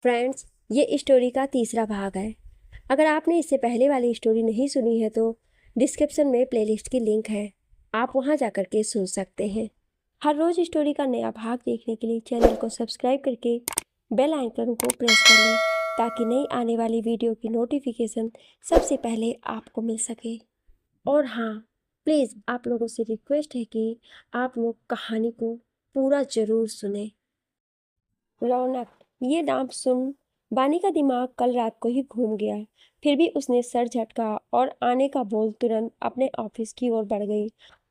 Friends, ये story का तीसरा भाग है। अगर आपने इससे पहले वाली स्टोरी नहीं सुनी है तो डिस्क्रिप्शन में प्लेलिस्ट की लिंक है, आप वहां जाकर के सुन सकते हैं। हर रोज स्टोरी का नया भाग देखने के लिए चैनल को सब्सक्राइब करके बेल आइकन को प्रेस कर लें ताकि नई आने वाली वीडियो की नोटिफिकेशन सबसे पहले आपको मिल सके। और हाँ, प्लीज़ आप लोगों से रिक्वेस्ट है कि आप लोग कहानी को पूरा ज़रूर सुने। रौनक, ये नाम सुन बानी का दिमाग कल रात को ही घूम गया। फिर भी उसने सर झटका और आने का बोल तुरंत अपने ऑफिस की ओर बढ़ गई।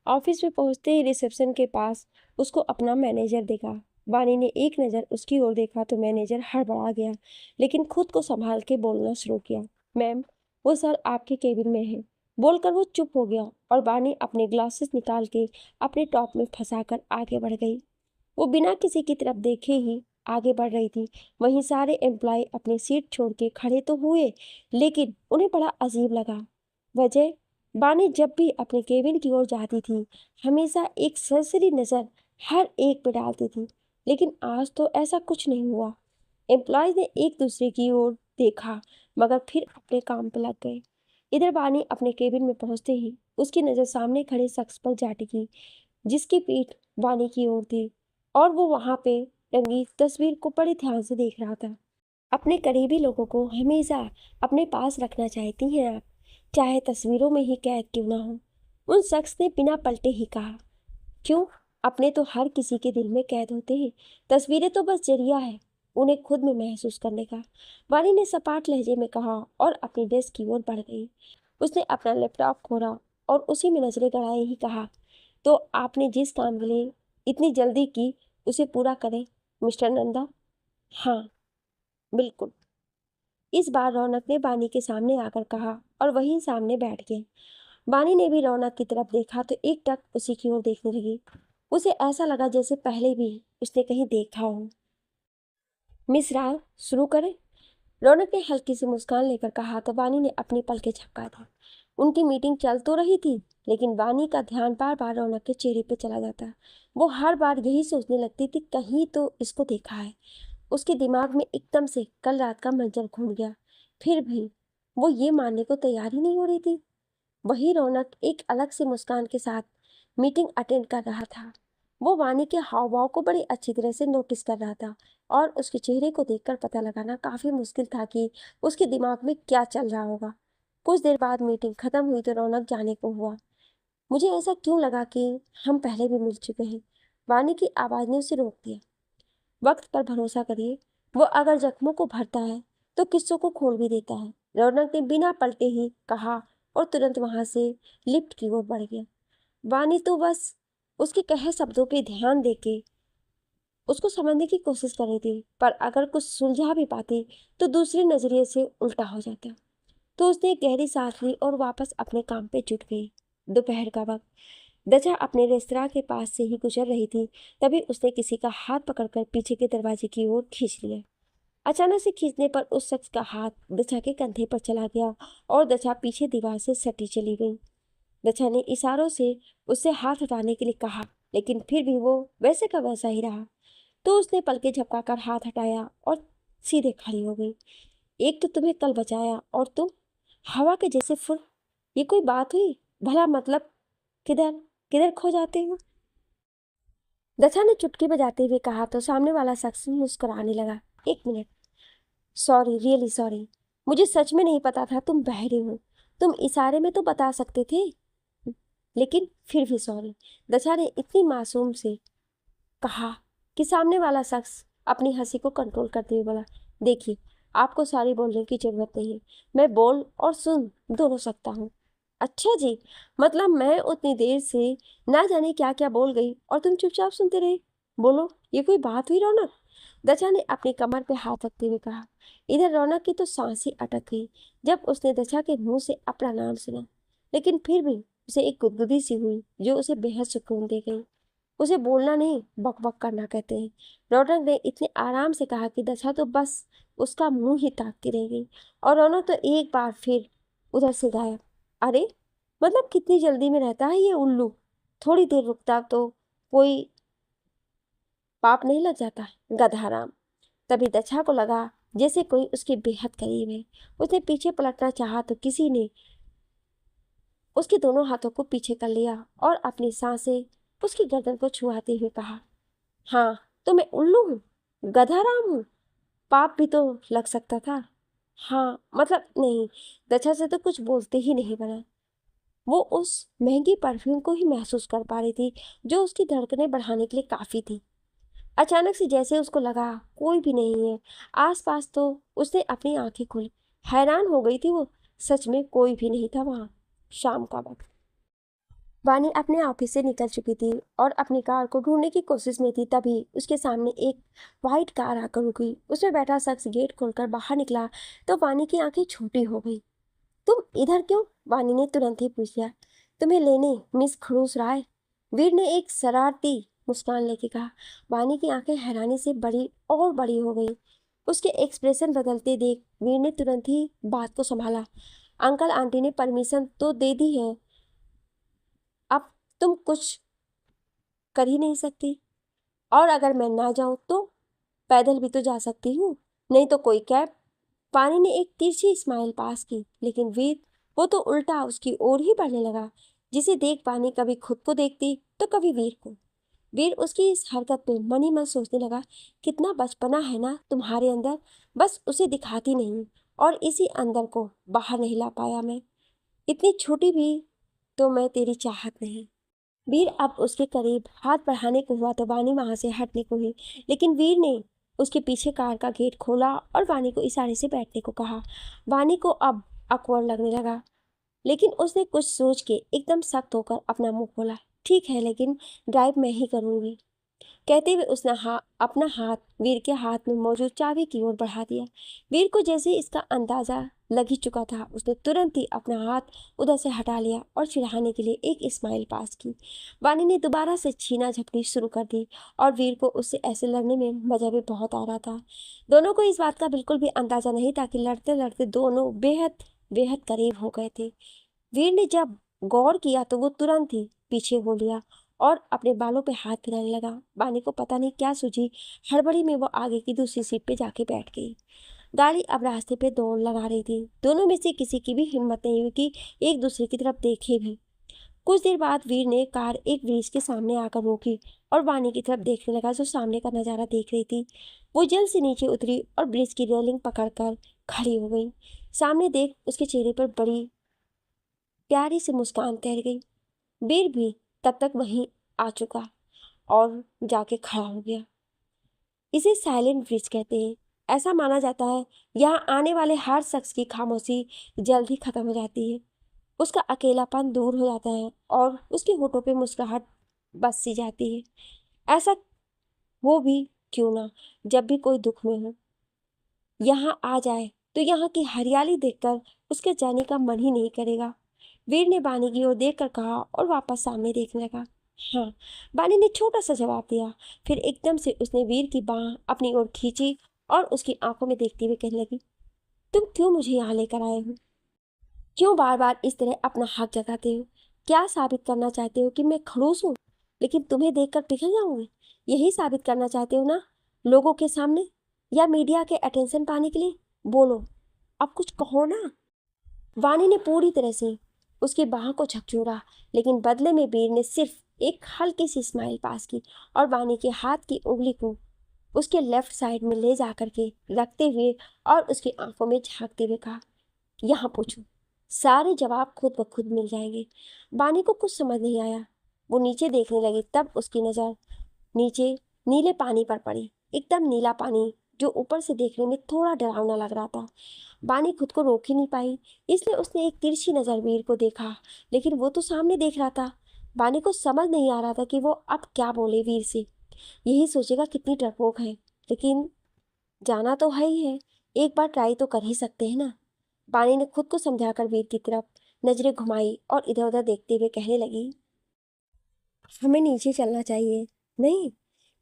ऑफिस में पहुंचते ही रिसेप्शन के पास उसको अपना मैनेजर देखा। बानी ने एक नज़र उसकी ओर देखा तो मैनेजर हड़बड़ा गया, लेकिन खुद को संभाल के बोलना शुरू किया। मैम, वो सर आपके केबिन में है। बोलकर वो चुप हो गया और बानी अपने ग्लासेस निकाल के अपने टॉप में फंसाकर आगे बढ़ गई। वो बिना किसी की तरफ देखे ही आगे बढ़ रही थी। वहीं सारे एम्प्लॉय अपनी सीट छोड़ के खड़े तो हुए, लेकिन उन्हें बड़ा अजीब लगा। वजह, बानी जब भी अपने केबिन की ओर जाती थी हमेशा एक सरसरी नज़र हर एक पे डालती थी, लेकिन आज तो ऐसा कुछ नहीं हुआ। एम्प्लॉयज ने एक दूसरे की ओर देखा मगर फिर अपने काम पर लग गए। इधर बानी अपने केबिन में पहुंचते ही उसकी नज़र सामने खड़े शख्स पर जा टिकी, जिसकी पीठ बानी की ओर थी और वो वहां पे टंगी तस्वीर को बड़े ध्यान से देख रहा था। अपने करीबी लोगों को हमेशा अपने पास रखना चाहती हैं आप, चाहे तस्वीरों में ही कैद क्यों ना हो। उन शख्स ने बिना पलटे ही कहा। क्यों? अपने तो हर किसी के दिल में कैद होते हैं, तस्वीरें तो बस जरिया है उन्हें खुद में महसूस करने का। वानी ने सपाट लहजे में कहा और अपनी डेस्क की ओर बढ़ गई। उसने अपना लैपटॉप खोला और उसी में नजरें गड़ाए ही कहा, तो आपने जिस काम के लिए इतनी जल्दी की उसे पूरा करें मिस्टर नंदा। हाँ, बिल्कुल। इस बार रौनक ने बानी के सामने आकर कहा और वहीं सामने बैठ गया। बानी ने भी रौनक की तरफ देखा तो एक टक उसी की ओर देखने लगी। उसे ऐसा लगा जैसे पहले भी उसने कहीं देखा हो। मिस राव, शुरू करें? रौनक ने हल्की सी मुस्कान लेकर कहा तो बानी ने अपनी पलकें झपका दी। उनकी मीटिंग चल तो रही थी, लेकिन बानी का ध्यान बार बार रौनक के चेहरे पे चला जाता। वो हर बार यही सोचने लगती थी कहीं तो इसको देखा है। उसके दिमाग में एकदम से कल रात का मंजर घूम गया। फिर भी वो ये मानने को तैयार ही नहीं हो रही थी। वही रौनक एक अलग से मुस्कान के साथ मीटिंग अटेंड कर रहा था। वो वानी के हाव भाव को बड़ी अच्छी तरह से नोटिस कर रहा था और उसके चेहरे को देखकर पता लगाना काफी मुश्किल था कि उसके दिमाग में क्या चल रहा होगा। कुछ देर बाद मीटिंग खत्म हुई तो रौनक जाने को हुआ। मुझे ऐसा क्यों लगा कि हम पहले भी मिल चुके हैं? वानी की आवाज ने उसे रोक दिया। वक्त पर भरोसा करिए, वो अगर जख्मों को भरता है तो किस्सों को खोल भी देता है, रौनक ने बिना पलटे ही कहा और तुरंत वहां से लिफ्ट की ओर बढ़ गया। वानी तो बस उसके कहे शब्दों पे ध्यान देके उसको समझने की कोशिश कर रही थी, पर अगर कुछ सुलझा भी पाती तो दूसरे नजरिए से उल्टा हो जाता। तो उसने एक गहरी सांस ली और वापस अपने काम पे जुट गई। दोपहर का वक्त। दचा अपने रेस्तरां के पास से ही गुजर रही थी, तभी उसने किसी का हाथ पकड़कर पीछे के दरवाजे की ओर खींच लिया। अचानक से खींचने पर उस शख्स का हाथ दचा के कंधे पर चला गया और दचा पीछे दीवार से सटी चली गई। दचा ने इशारों से उससे हाथ हटाने के लिए कहा, लेकिन फिर भी वो वैसे का वैसा ही रहा। तो उसने पलके झपकाकर हाथ हटाया और सीधे खड़ी हो गई। एक तो तुम्हें कल बचाया और तुम हवा के जैसे फुर, ये कोई बात हुई? भला मतलब किधर किधर खो जाते हो? दशा ने चुटकी बजाते हुए कहा तो सामने वाला शख्स मुस्कुराने लगा। एक मिनट, सॉरी, रियली सॉरी। मुझे सच में नहीं पता था तुम बहरे हो। तुम इशारे में तो बता सकते थे, लेकिन फिर भी सॉरी। दशा ने इतनी मासूम से कहा कि सामने वाला शख्स अपनी हंसी को कंट्रोल करते हुए बोला, देखिए, आपको सॉरी बोलने की जरूरत नहीं है। मैं बोल और सुन दोनों सकता हूँ। अच्छा जी, मतलब मैं उतनी देर से ना जाने क्या क्या बोल गई और तुम चुपचाप सुनते रहे। बोलो, ये कोई बात हुई रौनक? दचा ने अपनी कमर पे हाथ रखते हुए कहा। इधर रौनक की तो सांस ही अटक गई जब उसने दचा के मुंह से अपना नाम सुना, लेकिन फिर भी उसे एक गुदगुदी सी हुई जो उसे बेहद सुकून दे गई। उसे बोलना नहीं, बक बक करना कहते हैं। रौनक ने इतने आराम से कहा कि दशा तो बस उसका मुंह ही ताकती रह गई और रौनक तो एक बार फिर उधर से गायब। अरे, मतलब कितनी जल्दी में रहता है ये उल्लू। थोड़ी देर रुकता तो कोई पाप नहीं लग जाता, गधाराम। तभी दक्षा को लगा जैसे कोई उसके बेहद करीब है। उसने पीछे पलटना चाहा तो किसी ने उसके दोनों हाथों को पीछे कर लिया और अपनी सांसें उसकी गर्दन को छुआते हुए कहा, हाँ तो मैं उल्लू हूँ, गधा राम हूँ, पाप भी तो लग सकता था। हाँ मतलब नहीं, दशा से तो कुछ बोलते ही नहीं बना। वो उस महंगी परफ्यूम को ही महसूस कर पा रही थी जो उसकी धड़कनें बढ़ाने के लिए काफी थी। अचानक से जैसे उसको लगा कोई भी नहीं है आसपास, तो उसने अपनी आंखें खोली। हैरान हो गई थी वो, सच में कोई भी नहीं था वहां। शाम का वक्त। वानी अपने ऑफिस से निकल चुकी थी और अपनी कार को ढूंढने की कोशिश में थी। तभी उसके सामने एक वाइट कार आकर रुकी। उसमें बैठा शख्स गेट खोलकर बाहर निकला तो वानी की आंखें छोटी हो गई। तुम इधर क्यों? वानी ने तुरंत ही पूछ लिया। तुम्हें लेने मिस खड़ूस राय, वीर ने एक शरारती मुस्कान लेके कहा। वानी की आंखें हैरानी से बड़ी और बड़ी हो गई। उसके एक्सप्रेशन बदलते देख वीर ने तुरंत ही बात को संभाला। अंकल आंटी ने परमिशन तो दे दी है, अब तुम कुछ कर ही नहीं सकती। और अगर मैं ना जाऊं तो पैदल भी तो जा सकती हूँ, नहीं तो कोई कैब। पानी ने एक तिरछी स्माइल पास की, लेकिन वीर वो तो उल्टा उसकी ओर ही बढ़ने लगा। जिसे देख पानी कभी खुद को देखती तो कभी वीर को। वीर उसकी इस हरकत पे मन ही मन सोचने लगा, कितना बचपना है ना तुम्हारे अंदर, बस उसे दिखाती नहीं और इसी अंदर को बाहर नहीं ला पाया मैं। इतनी छोटी भी तो मैं तेरी चाहत नहीं। वीर अब उसके करीब हाथ बढ़ाने को हुआ तो वानी वहां से हटने को हुई, लेकिन वीर ने उसके पीछे कार का गेट खोला और वानी को इशारे से बैठने को कहा। वानी को अब अकवर लगने लगा, लेकिन उसने कुछ सोच के एकदम सख्त होकर अपना मुंह खोला। ठीक है, लेकिन ड्राइव मैं ही करूंगी, कहते हुए उसने अपना हाथ वीर के हाथ में मौजूद चाबी की ओर बढ़ा दिया। वीर को जैसे इसका अंदाजा लग ही चुका था, उसने तुरंत ही अपना हाथ उधर से हटा लिया और चिढ़ाने के लिए एक स्माइल पास की। वानी ने दोबारा से छीना झपटी शुरू कर दी और वीर को उससे ऐसे लड़ने में मजा भी बहुत आ रहा था। दोनों को इस बात का बिल्कुल भी अंदाजा नहीं था कि लड़ते लड़ते दोनों बेहद बेहद करीब हो गए थे। वीर ने जब गौर किया तो वो तुरंत ही पीछे हो लिया और अपने बालों पे हाथ फिराने लगा। वानी को पता नहीं क्या सूझी, हड़बड़ी में वो आगे की दूसरी सीट पे जाके बैठ गई। गाड़ी अब रास्ते पे दौड़ लगा रही थी। दोनों में से किसी की भी हिम्मत नहीं हुई कि एक दूसरे की तरफ देखे भी। कुछ देर बाद वीर ने कार एक ब्रिज के सामने आकर रोकी और वानी की तरफ देखने लगा जो सामने का नजारा देख रही थी। वो जल्द से नीचे उतरी और ब्रिज की रेलिंग पकड़कर खड़ी हो गई। सामने देख उसके चेहरे पर बड़ी प्यारी सी मुस्कान तैर गई। वीर भी तब तक वहीं आ चुका और जाके खड़ा हो गया। इसे साइलेंट ब्रिज कहते हैं। ऐसा माना जाता है यहाँ आने वाले हर शख्स की खामोशी जल्द ही खत्म हो जाती है, उसका अकेलापन दूर हो जाता है और उसके होठों पे मुस्कुराहट बस सी जाती है। ऐसा हो भी क्यों ना, जब भी कोई दुख में हो यहाँ आ जाए तो यहाँ की हरियाली देखकर उसके जाने का मन ही नहीं करेगा। वीर ने बानी की ओर देखकर कहा और वापस सामने देखने लगा। हाँ, बानी ने छोटा सा जवाब दिया। फिर एकदम से उसने वीर की बांह अपनी ओर खींची और उसकी आंखों में देखते हुए कहने लगी, तुम क्यों मुझे यहाँ लेकर आए हो? क्यों बार बार इस तरह अपना हक जताते हो? क्या साबित करना चाहते हो कि मैं खड़ूस हूँ लेकिन तुम्हें देखकर पिघल जाऊंगी? यही साबित करना चाहते हो ना लोगों के सामने, या मीडिया के अटेंशन पाने के लिए? बोलो, अब कुछ कहो ना। वानी ने पूरी तरह से उसकी बाह को झकझोरा, लेकिन बदले में वीर ने सिर्फ एक हल्की सी स्माइल पास की और वानी के हाथ की उंगली को उसके लेफ्ट साइड में ले जा करके रखते हुए और उसकी आंखों में झांकते हुए कहा, यहाँ पूछो, सारे जवाब खुद ब खुद मिल जाएंगे। वानी को कुछ समझ नहीं आया। वो नीचे देखने लगी, तब उसकी नज़र नीचे नीले पानी पर पड़ी। एकदम नीला पानी जो ऊपर से देखने में थोड़ा डरावना लग रहा था। बानी खुद को रोक ही नहीं पाई, इसलिए उसने एक तिरछी नजर वीर को देखा, लेकिन वो तो सामने देख रहा था। बानी को समझ नहीं आ रहा था कि वो अब क्या बोले वीर से। यही सोचेगा कितनी डरपोक है, लेकिन जाना तो है ही है, एक बार ट्राई तो कर ही सकते हैं ना। बानी ने खुद को समझाकर वीर की तरफ नजरें घुमाई और इधर उधर देखते हुए कहने लगी, हमें नीचे चलना चाहिए। नहीं,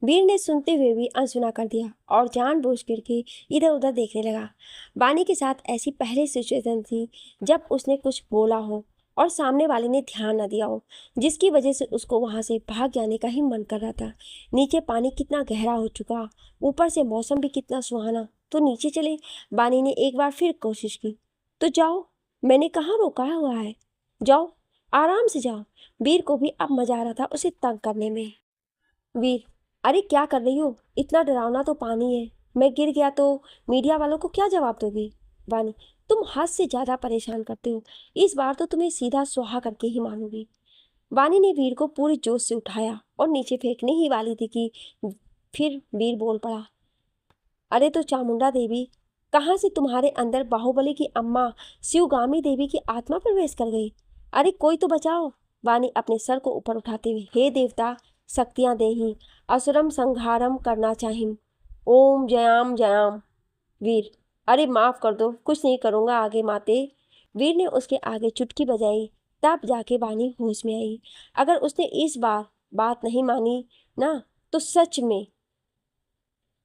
वीर ने सुनते हुए भी अनसुना कर दिया और जानबूझ करके इधर उधर देखने लगा। बानी के साथ ऐसी पहली सिचुएशन थी जब उसने कुछ बोला हो और सामने वाले ने ध्यान न दिया हो, जिसकी वजह से उसको वहां से भाग जाने का ही मन कर रहा था। नीचे पानी कितना गहरा हो चुका, ऊपर से मौसम भी कितना सुहाना। तो नीचे चले। बानी ने एक बार फिर कोशिश की। तो जाओ, मैंने कहाँ रोका हुआ है, जाओ, आराम से जाओ। वीर को भी अब मजा आ रहा था उसे तंग करने में। वीर, अरे क्या कर रही हो, इतना डरावना तो पानी है, मैं गिर गया तो मीडिया वालों को क्या जवाब दोगी। वानी, तुम हद से ज्यादा परेशान करते हो, इस बार तो तुम्हें सीधा सुहा करके ही मानूंगी। वानी ने वीर को पूरी जोश से उठाया और नीचे फेंकने ही वाली थी कि फिर वीर बोल पड़ा। अरे तो चामुंडा देवी, कहाँ से तुम्हारे अंदर बाहुबली की अम्मा शिवगामी देवी की आत्मा प्रवेश कर गई। अरे कोई तो बचाओ। वानी अपने सर को ऊपर उठाते हुए, हे देवता, शक्तियां देही, असुरम संहारम करना चाहिम, ओम जयाम जयाम। वीर, अरे माफ कर दो, कुछ नहीं करूंगा आगे माते। वीर ने उसके आगे चुटकी बजाई, तब जाके वानी होश में आई। अगर उसने इस बार बात नहीं मानी ना, तो सच में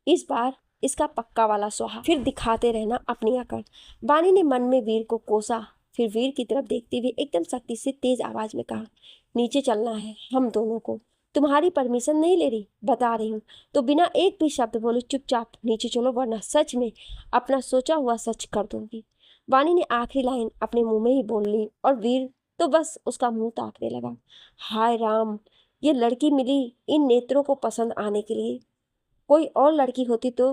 इस बार इसका पक्का वाला सुहा, फिर दिखाते रहना अपनी अकड़। वानी ने मन में वीर को कोसा, फिर वीर की तरफ देखते हुए एकदम सख्ती से तेज आवाज में कहा, नीचे चलना है हम दोनों को। तुम्हारी परमिशन नहीं ले रही, बता रही हूँ, तो बिना एक भी शब्द बोले चुपचाप नीचे चलो, वरना सच में अपना सोचा हुआ सच कर दूंगी। वानी ने आखिरी लाइन अपने मुंह में ही बोल ली और वीर तो बस उसका मुंह ताकने लगा। हाय राम, ये लड़की मिली इन नेत्रों को पसंद आने के लिए। कोई और लड़की होती तो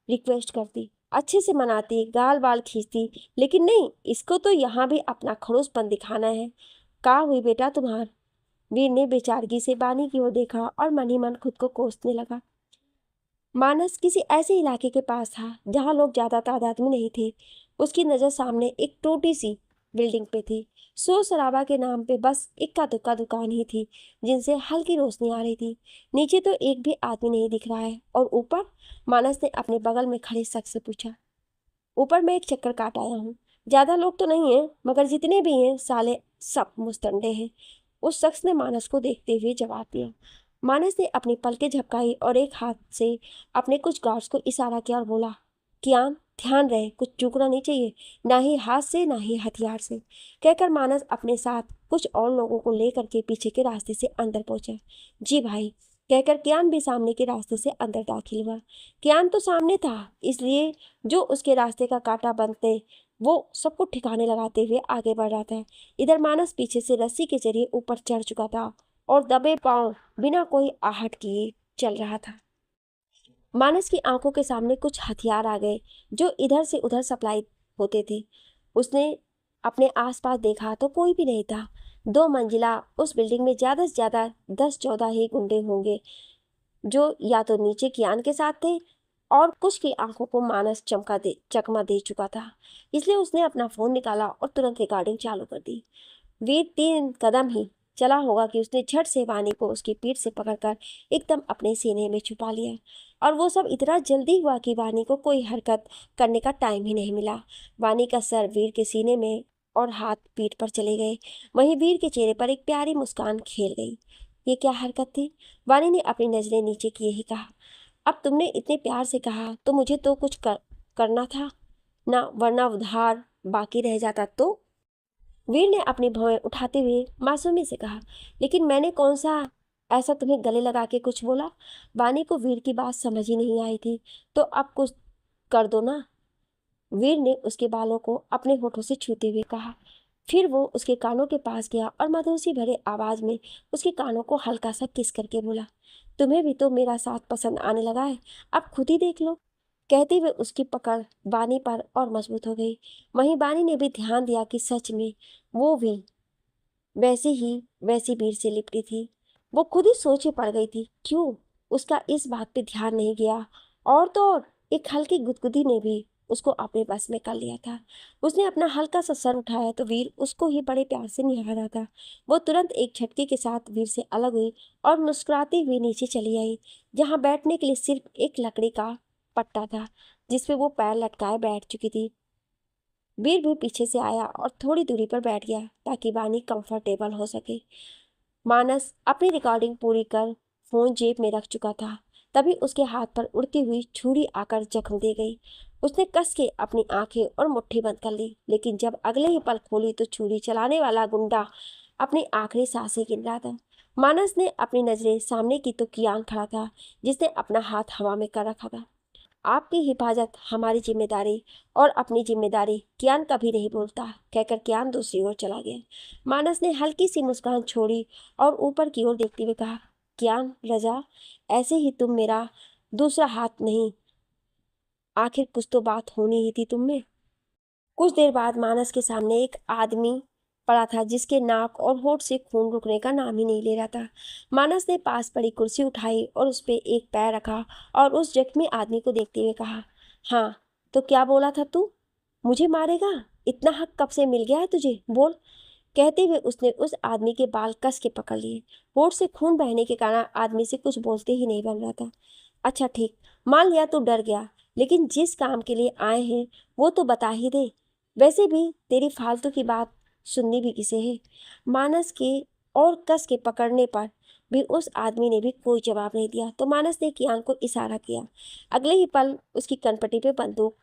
रिक्वेस्ट करती, अच्छे से मनाती, गाल बाल खींचती, लेकिन नहीं, इसको तो यहाँ भी अपना खड़ूसपन दिखाना है। कहाँ हुई बेटा तुम्हार। वीर ने बेचारगी से बानी की ओर देखा और मन ही मन खुद को कोसने लगा। मानस किसी ऐसे इलाके के पास था जहाँ लोग ज्यादा तादाद में नहीं थे। उसकी नजर सामने एक टूटी सी बिल्डिंग पे थी। शोर शराबा के नाम पे बस इक्का दुक्का दुकान ही थी जिनसे हल्की रोशनी आ रही थी। नीचे तो एक भी आदमी नहीं दिख रहा है। और ऊपर, मानस ने अपने बगल में खड़े शख्स से पूछा। ऊपर मैं एक चक्कर काट आया हूँ, ज्यादा लोग तो नहीं है, मगर जितने भी हैं साले सब मुस्तंडे हैं। उस शख्स ने मानस को देखते हुए जवाब दिया। मानस ने अपनी पलकें झपकाई और एक हाथ से अपने कुछ गार्ड्स को इशारा किया और बोला, कियान, ध्यान रहे, कुछ चूकना नहीं चाहिए, ना ही हाथ से ना ही हथियार से। कहकर मानस अपने साथ कुछ और लोगों को लेकर के पीछे के रास्ते से अंदर पहुंचा। जी भाई, कहकर कियान भी सामने के रास्ते से अंदर दाखिल हुआ। कियान तो सामने था, इसलिए जो उसके रास्ते का कांटा बनते वो सबको ठिकाने लगाते हुए आगे बढ़ रहा था। इधर मानस पीछे से रस्सी के जरिए ऊपर चढ़ चुका था और दबे पांव बिना कोई आहट किए चल रहा था। मानस की आंखों के सामने कुछ हथियार आ गए जो इधर से उधर सप्लाई होते थे। उसने अपने आसपास देखा तो कोई भी नहीं था। 2 मंजिला उस बिल्डिंग में ज्यादा से ज्यादा 10-14 ही गुंडे होंगे जो या तो नीचे कियान के साथ थे और कुछ की आंखों को मानस चकमा दे चुका था। इसलिए उसने अपना फोन निकाला और तुरंत रिकॉर्डिंग चालू कर दी। वीर 3 कदम ही चला होगा कि उसने झट से वानी को उसकी पीठ से पकड़कर एकदम अपने सीने में छुपा लिया। और वो सब इतना जल्दी हुआ कि वानी को कोई हरकत करने का टाइम ही नहीं मिला। वानी का सर वीर के सीने में और हाथ पीठ पर चले गए। वहीं वीर के चेहरे पर एक प्यारी मुस्कान खेल गई। ये क्या हरकत थी, वानी ने अपनी नजरें नीचे किए ही कहा। अब तुमने इतने प्यार से कहा तो मुझे तो कुछ करना था ना, वरना उधार बाकी रह जाता तो। वीर ने अपनी भौहें उठाते हुए मासूमी से कहा। लेकिन मैंने कौन सा ऐसा तुम्हें गले लगा के कुछ बोला। वानी को वीर की बात समझ ही नहीं आई थी। तो अब कुछ कर दो ना। वीर ने उसके बालों को अपने होठों से छूते हुए कहा। फिर वो उसके कानों के पास गया और मधुसी भरे आवाज में उसके कानों को हल्का सा किस करके बोला, तुम्हें भी तो मेरा साथ पसंद आने लगा है, अब खुद ही देख लो। कहते हुए उसकी पकड़ बानी पर और मजबूत हो गई। वहीं बानी ने भी ध्यान दिया कि सच में वो भी वैसी भीड़ से लिपटी थी। वो खुद ही सोचे पड़ गई थी क्यों उसका इस बात पे ध्यान नहीं गया। और तो और एक हल्की गुदगुदी ने भी उसको अपने बस में कर लिया था। उसने अपना हल्का सा सर उठाया तो वीर उसको ही बड़े प्यार से निहार रहा था। वो तुरंत एक झटके के साथ वीर से अलग हुई और मुस्कुराती हुई नीचे चली आई, जहाँ बैठने के लिए सिर्फ एक लकड़ी का पट्टा था जिसपे वो पैर लटकाए बैठ चुकी थी। वीर भी पीछे से आया और थोड़ी दूरी पर बैठ गया ताकि वानी कंफर्टेबल हो सके। मानस अपनी रिकॉर्डिंग पूरी कर फोन जेब में रख चुका था। तभी उसके हाथ पर उड़ती हुई छुरी आकर जख्म दे गई। उसने कस के अपनी आंखें और मुट्ठी बंद कर ली, लेकिन जब अगले ही पल खोली तो छुरी चलाने वाला गुंडा अपनी आखिरी सांसें गिन रहा था। मानस ने अपनी नजरें सामने की तो कियान खड़ा था जिसने अपना हाथ हवा में कर रखा था। आपकी हिफाजत हमारी जिम्मेदारी और अपनी जिम्मेदारी कियान कभी नहीं बोलता, कहकर कियान दूसरी ओर चला गया। मानस ने हल्की सी मुस्कान छोड़ी और ऊपर की ओर देखते हुए कहा, कियान, रजा, ऐसे ही तुम मेरा दूसरा हाथ नहीं, आखिर कुछ तो बात होनी ही थी तुम में। कुछ देर बाद मानस के सामने एक आदमी पड़ा था जिसके नाक और होठ से खून रुकने का नाम ही नहीं ले रहा था। मानस ने पास पड़ी कुर्सी उठाई और उस पे एक पैर रखा और उस जख्मी आदमी को देखते हुए कहा, हाँ तो क्या बोला था तू? मुझे मारेगा? इतना हक कब से मिल गया है तुझे? बोल। कहते हुए उसने उस आदमी के बाल कस के पकड़ लिए। होठ से खून बहने के कारण आदमी से कुछ बोलते ही नहीं बन रहा था। अच्छा ठीक, मान लिया तू डर गया, लेकिन जिस काम के लिए आए हैं वो तो बता ही दे। वैसे भी तेरी फालतू की बात सुननी भी किसे है? मानस के और कस के पकड़ने पर भी उस आदमी ने भी कोई जवाब नहीं दिया तो मानस ने कियान को इशारा किया। अगले ही पल उसकी कनपटी पे बंदूक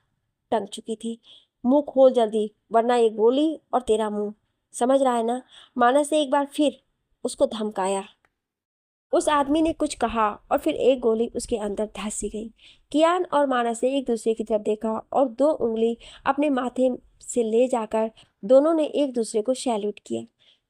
टंग चुकी थी। मुंह खोल जल्दी, वरना ये गोली और तेरा मुंह, समझ रहा है ना? मानस ने एक बार फिर उसको धमकाया। उस आदमी ने कुछ कहा और फिर एक गोली उसके अंदर धंस सी गई। कियान और मानस ने एक दूसरे की तरफ देखा और 2 उंगली अपने माथे से ले जाकर दोनों ने एक दूसरे को सैल्यूट किया।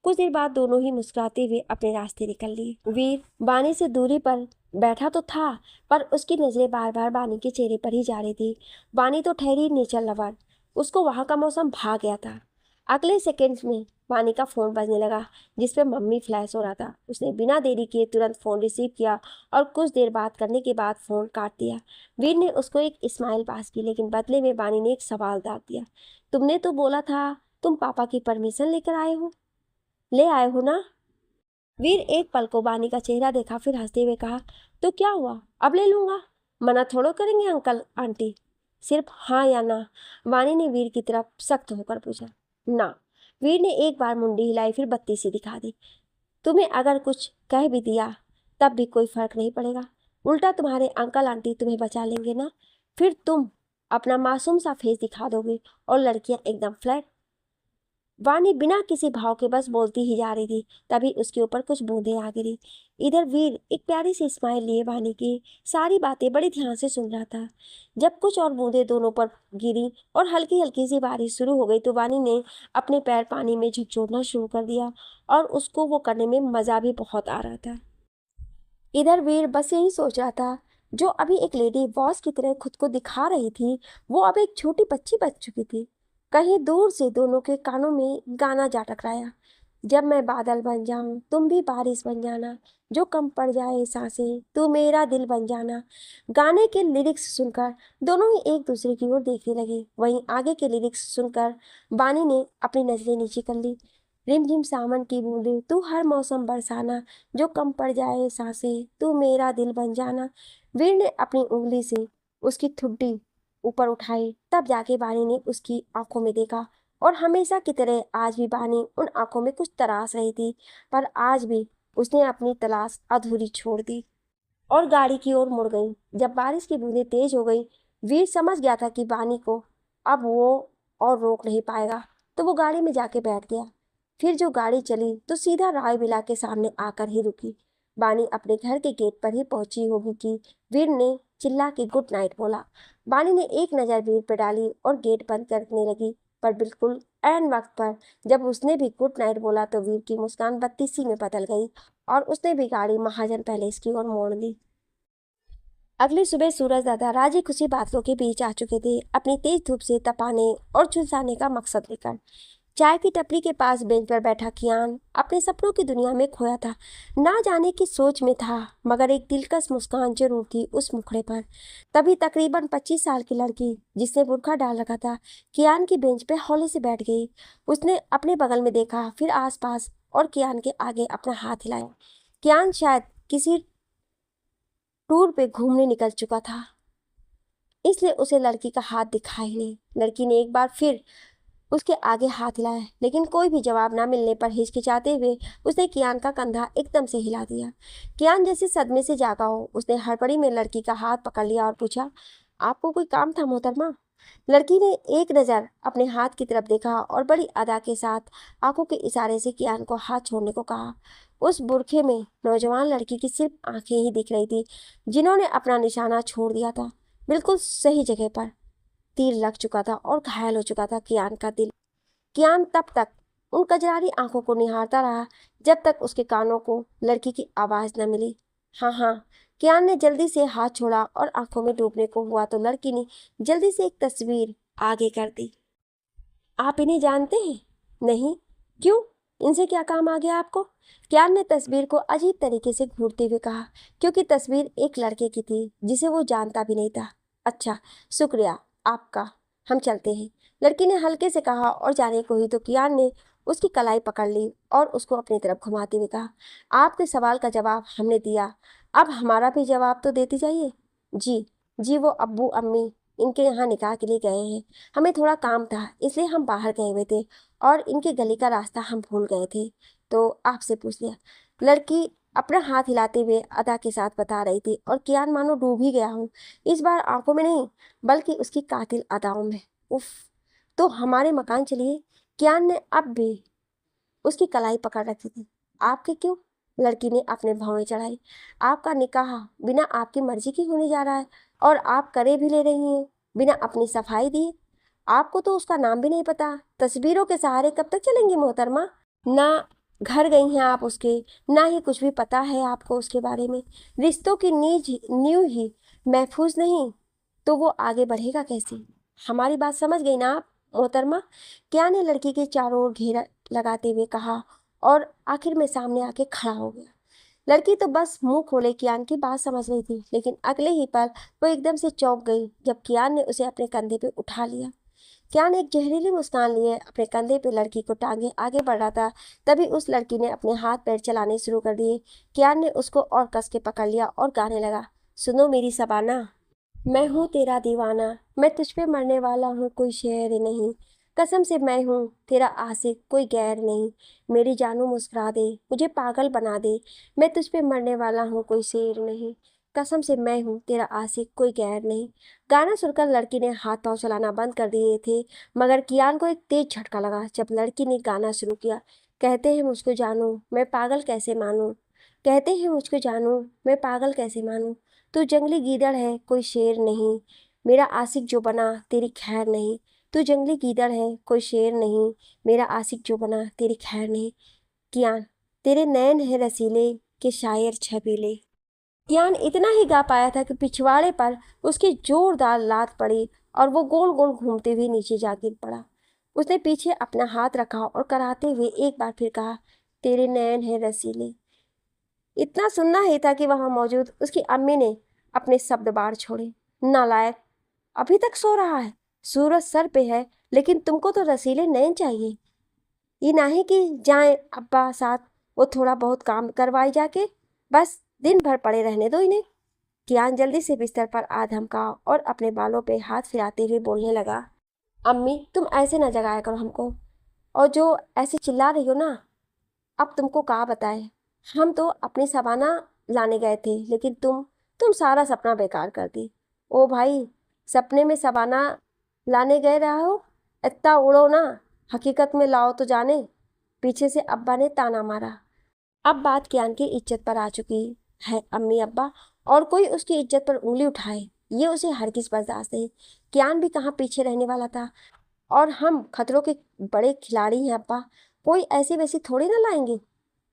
कुछ देर बाद दोनों ही मुस्कुराते हुए अपने रास्ते निकल लिए। वीर बानी से दूरी पर बैठा तो था, पर उसकी नजरें बार बार बानी के चेहरे पर ही जा रही थी। बानी तो ठहरी नेचर लवर, उसको वहां का मौसम भा गया था। अगले सेकंड्स में वानी का फ़ोन बजने लगा जिस पे मम्मी फ्लैश हो रहा था। उसने बिना देरी किए तुरंत फ़ोन रिसीव किया और कुछ देर बात करने के बाद फ़ोन काट दिया। वीर ने उसको एक स्माइल पास की, लेकिन बदले में वानी ने एक सवाल दाग दिया, तुमने तो बोला था तुम पापा की परमिशन लेकर आए हो, ले आए हो ना? वीर एक पल को वानी का चेहरा देखा, फिर हंसते हुए कहा, तो क्या हुआ, अब ले लूंगा, मना थोड़ो करेंगे अंकल आंटी, सिर्फ हाँ या ना? वानी ने वीर की तरफ सख्त होकर पूछा। ना। वीर ने एक बार मुंडी हिलाई, फिर बत्ती सी दिखा दी। तुम्हें अगर कुछ कह भी दिया तब भी कोई फर्क नहीं पड़ेगा, उल्टा तुम्हारे अंकल आंटी तुम्हें बचा लेंगे ना। फिर तुम अपना मासूम सा फेस दिखा दोगे और लड़कियां एकदम फ्लैट। वानी बिना किसी भाव के बस बोलती ही जा रही थी, तभी उसके ऊपर कुछ बूंदें आ गिरी। इधर वीर एक प्यारी सी स्माइल लिए वानी की सारी बातें बड़ी ध्यान से सुन रहा था। जब कुछ और बूंदें दोनों पर गिरी और हल्की हल्की सी बारिश शुरू हो गई तो वानी ने अपने पैर पानी में झकझोरना शुरू कर दिया और उसको वो करने में मजा भी बहुत आ रहा था। इधर वीर बस यही सोच रहा था, जो अभी एक लेडी बॉस की तरह खुद को दिखा रही थी वो अब एक छोटी बच्ची बच चुकी थी। कहीं दूर से दोनों के कानों में गाना जा टकराया, जब मैं बादल बन जाऊं तुम भी बारिश बन जाना, जो कम पड़ जाए सांसें तू मेरा दिल बन जाना। गाने के लिरिक्स सुनकर दोनों ही एक दूसरे की ओर देखने लगे। वहीं आगे के लिरिक्स सुनकर बानी ने अपनी नजरें नीचे कर ली। रिमझिम सावन की बूंदें तू हर मौसम बरसाना, जो कम पड़ जाए सांसें तू मेरा दिल बन जाना। वीर ने अपनी उंगली से उसकी ठुड्डी ऊपर उठाई, तब जाके बानी ने उसकी आंखों में देखा और हमेशा की तरह आज भी बानी उन आंखों में कुछ तराश रही थी, पर आज भी उसने अपनी तलाश अधूरी छोड़ दी और गाड़ी की ओर मुड़ गई। जब बारिश की बूंदें तेज हो गई, वीर समझ गया था कि बानी को अब वो और रोक नहीं पाएगा, तो वो गाड़ी में जाके बैठ गया। फिर जो गाड़ी चली तो सीधा राय विला के सामने आकर ही रुकी। बानी अपने घर के गेट पर ही पहुंची होगी कि वीर ने चिल्ला के गुड नाइट बोला। बानी ने एक नज़र वीर पर डाली और गेट बंद करने लगी, पर बिल्कुल ऐन वक्त पर जब उसने भी गुड नाइट बोला तो वीर की मुस्कान बत्तीसी में बदल गई और उसने भी गाड़ी महाजन पैलेस की ओर मोड़ ली। अगली सुबह सूरज दादा राजी खुशी बादलों के बीच आ चुके थे, अपनी तेज धूप से तपाने और झुलसाने का मकसद लेकर। चाय की टपरी के पास बेंच पर बैठा कियान अपने सपनों की दुनिया में खोया था। ना जाने की सोच में था, मगर एक दिलकश मुस्कान जरूर थी उस मुखड़े पर। तभी तकरीबन 25 साल की लड़की जिसने बुर्का डाल रखा था कियान की बेंच पे हौले से बैठ गई। उसने अपने बगल में देखा, फिर आसपास और कियान के आगे अपना हाथ हिलाया। कियान शायद किसी टूर पे घूमने निकल चुका था, इसलिए उसे लड़की का हाथ दिखा ही नहीं। लड़की ने एक बार फिर उसके आगे हाथ हिलाया, लेकिन कोई भी जवाब ना मिलने पर हिचकिचाते हुए उसने कियान का कंधा एकदम से हिला दिया। कियान जैसे सदमे से जागा हो, उसने हड़बड़ी में लड़की का हाथ पकड़ लिया और पूछा, आपको कोई काम था मोहतरमा? लड़की ने एक नज़र अपने हाथ की तरफ देखा और बड़ी अदा के साथ आंखों के इशारे से कियान को हाथ छोड़ने को कहा। उस बुरखे में नौजवान लड़की की सिर्फ आंखें ही दिख रही थी, जिन्होंने अपना निशाना छोड़ दिया था। बिल्कुल सही जगह पर तीर लग चुका था और घायल हो चुका था कियान का दिल। कियान तब तक उन कजरारी आंखों को निहारता रहा जब तक उसके कानों को लड़की की आवाज न मिली। हाँ हाँ। कियान ने जल्दी से हाथ छोड़ा और आंखों में डूबने को हुआ तो लड़की ने जल्दी से एक तस्वीर आगे कर दी। आप इन्हें जानते हैं? नहीं। क्यों? इनसे क्या काम आ गया आपको? कियान ने तस्वीर को अजीब तरीके से घूरते हुए कहा, क्योंकि तस्वीर एक लड़के की थी जिसे वो जानता भी नहीं था। अच्छा, शुक्रिया आपका, हम चलते हैं, लड़की ने हल्के से कहा और जाने को ही तो कियान ने उसकी कलाई पकड़ ली और उसको अपनी तरफ घुमाते हुए कहा, आपके सवाल का जवाब हमने दिया, अब हमारा भी जवाब तो देती जाइए। जी जी, वो अब्बू अम्मी इनके यहाँ निकाह के लिए गए हैं। हमें थोड़ा काम था इसलिए हम बाहर गए हुए थे और इनके गली का रास्ता हम भूल गए थे तो आपसे पूछ लिया। लड़की अपना हाथ हिलाते हुए अदा के साथ बता रही थी और कियान मानो डूब ही गया हूँ, इस बार आंखों में नहीं बल्कि उसकी कातिल अदाओं में। उफ। तो हमारे मकान चलिए। कियान ने अब भी उसकी कलाई पकड़ रखी थी। आपके क्यों? लड़की ने अपने भौवें चढ़ाई। आपका निकाह बिना आपकी मर्जी की होने जा रहा है और आप करे भी ले रही हैं बिना अपनी सफाई दिए। आपको तो उसका नाम भी नहीं पता। तस्वीरों के सहारे कब तक चलेंगी मोहतरमा? ना घर गई हैं आप उसके, ना ही कुछ भी पता है आपको उसके बारे में। रिश्तों की नींव ही महफूज नहीं तो वो आगे बढ़ेगा कैसे? हमारी बात समझ गई ना आप मोहतरमा? क्या ने लड़की के चारों ओर घेरा लगाते हुए कहा और आखिर में सामने आके खड़ा हो गया। लड़की तो बस मुंह खोले कियान की बात समझ रही थी, लेकिन अगले ही पल वो एकदम से चौंक गई जब कियान ने उसे अपने कंधे पे उठा लिया। कियान एक जहरीली मुस्कान लिए अपने कंधे पे लड़की को टांगे आगे बढ़ रहा था, तभी उस लड़की ने अपने हाथ पैर चलाने शुरू कर दिए। कियान ने उसको और कस के पकड़ लिया और गाने लगा, सुनो मेरी सबाना, मैं हूँ तेरा दीवाना, मैं तुझ पे मरने वाला हूँ, कोई शेर नहीं, कसम से मैं हूँ तेरा आशिक, कोई गैर नहीं, मेरी जानू मुस्कुरा दे, मुझे पागल बना दे, मैं तुझ पे मरने वाला हूँ, कोई शेर नहीं, कसम से मैं हूँ तेरा आशिक, कोई गैर नहीं। गाना सुनकर लड़की ने हाथ पांव चलाना बंद कर दिए थे, मगर कियान को एक तेज झटका लगा जब लड़की ने गाना शुरू किया। कहते हैं मुझको जानू मैं पागल कैसे मानूं, कहते हैं मुझको जानू मैं पागल कैसे मानूं, तू जंगली गीदड़ है कोई शेर नहीं, मेरा आशिक जो बना तेरी खैर नहीं, तू जंगली गीदड़ है कोई शेर नहीं, मेरा आशिक जो बना तेरी खैर नहीं। कियान, तेरे नैन है रसीले के शायर छबीले। कियान इतना ही गा पाया था कि पिछवाड़े पर उसकी जोरदार लात पड़ी और वो गोल गोल घूमते हुए नीचे जा गिर पड़ा। उसने पीछे अपना हाथ रखा और कराहते हुए एक बार फिर कहा, तेरे नैन है रसीले। इतना सुनना ही था कि वहां मौजूद उसकी अम्मी ने अपने शब्द बाढ़ छोड़े। नालायक, अभी तक सो रहा है, सूरज सर पे है, लेकिन तुमको तो रसीले नैन चाहिए। ये नहीं कि जाए अब्बा साथ, वो थोड़ा बहुत काम करवाई जाके, बस दिन भर पड़े रहने दो इन्हें। कियान जल्दी से बिस्तर पर आ धमका और अपने बालों पे हाथ फिराते हुए बोलने लगा, अम्मी तुम ऐसे ना जगाया करो हमको, और जो ऐसे चिल्ला रही हो ना, अब तुमको कहा बताए, हम तो अपनी सबाना लाने गए थे लेकिन तुम सारा सपना बेकार कर दी। ओ भाई, सपने में सबाना लाने गए रहा हो, इतना उड़ो ना, हकीकत में लाओ तो जाने। पीछे से अब्बा ने ताना मारा। अब बात कियान की इज्जत पर आ चुकी है अम्मी अब्बा, और कोई उसकी इज्जत पर उंगली उठाए ये उसे हरगिज बर्दाश्त नहीं। कियान भी कहाँ पीछे रहने वाला था, और हम खतरों के बड़े खिलाड़ी हैं अब्बा, कोई ऐसी वैसी थोड़ी ना लाएंगे।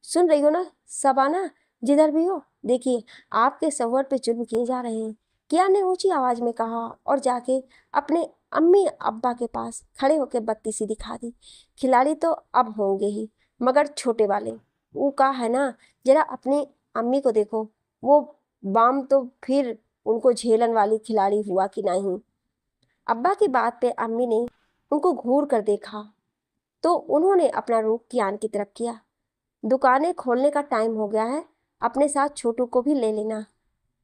सुन रही हो ना सबाना, जिधर भी हो देखिए आपके सवर पे जुल्म किए जा रहे हैं। किया ने ऊंची आवाज में कहा और जाके अपने अम्मी अब्बा के पास खड़े होकर बत्ती सी दिखा दी। खिलाड़ी तो अब होंगे ही, मगर छोटे वाले। वो कहा है ना, जरा अपनी अम्मी को देखो, वो बाम तो फिर उनको झेलन वाली खिलाड़ी हुआ कि नहीं। अब्बा की बात पे अम्मी ने उनको घूर कर देखा तो उन्होंने अपना रुख कियान की तरफ किया। दुकानें खोलने का टाइम हो गया है, अपने साथ छोटू को भी ले लेना,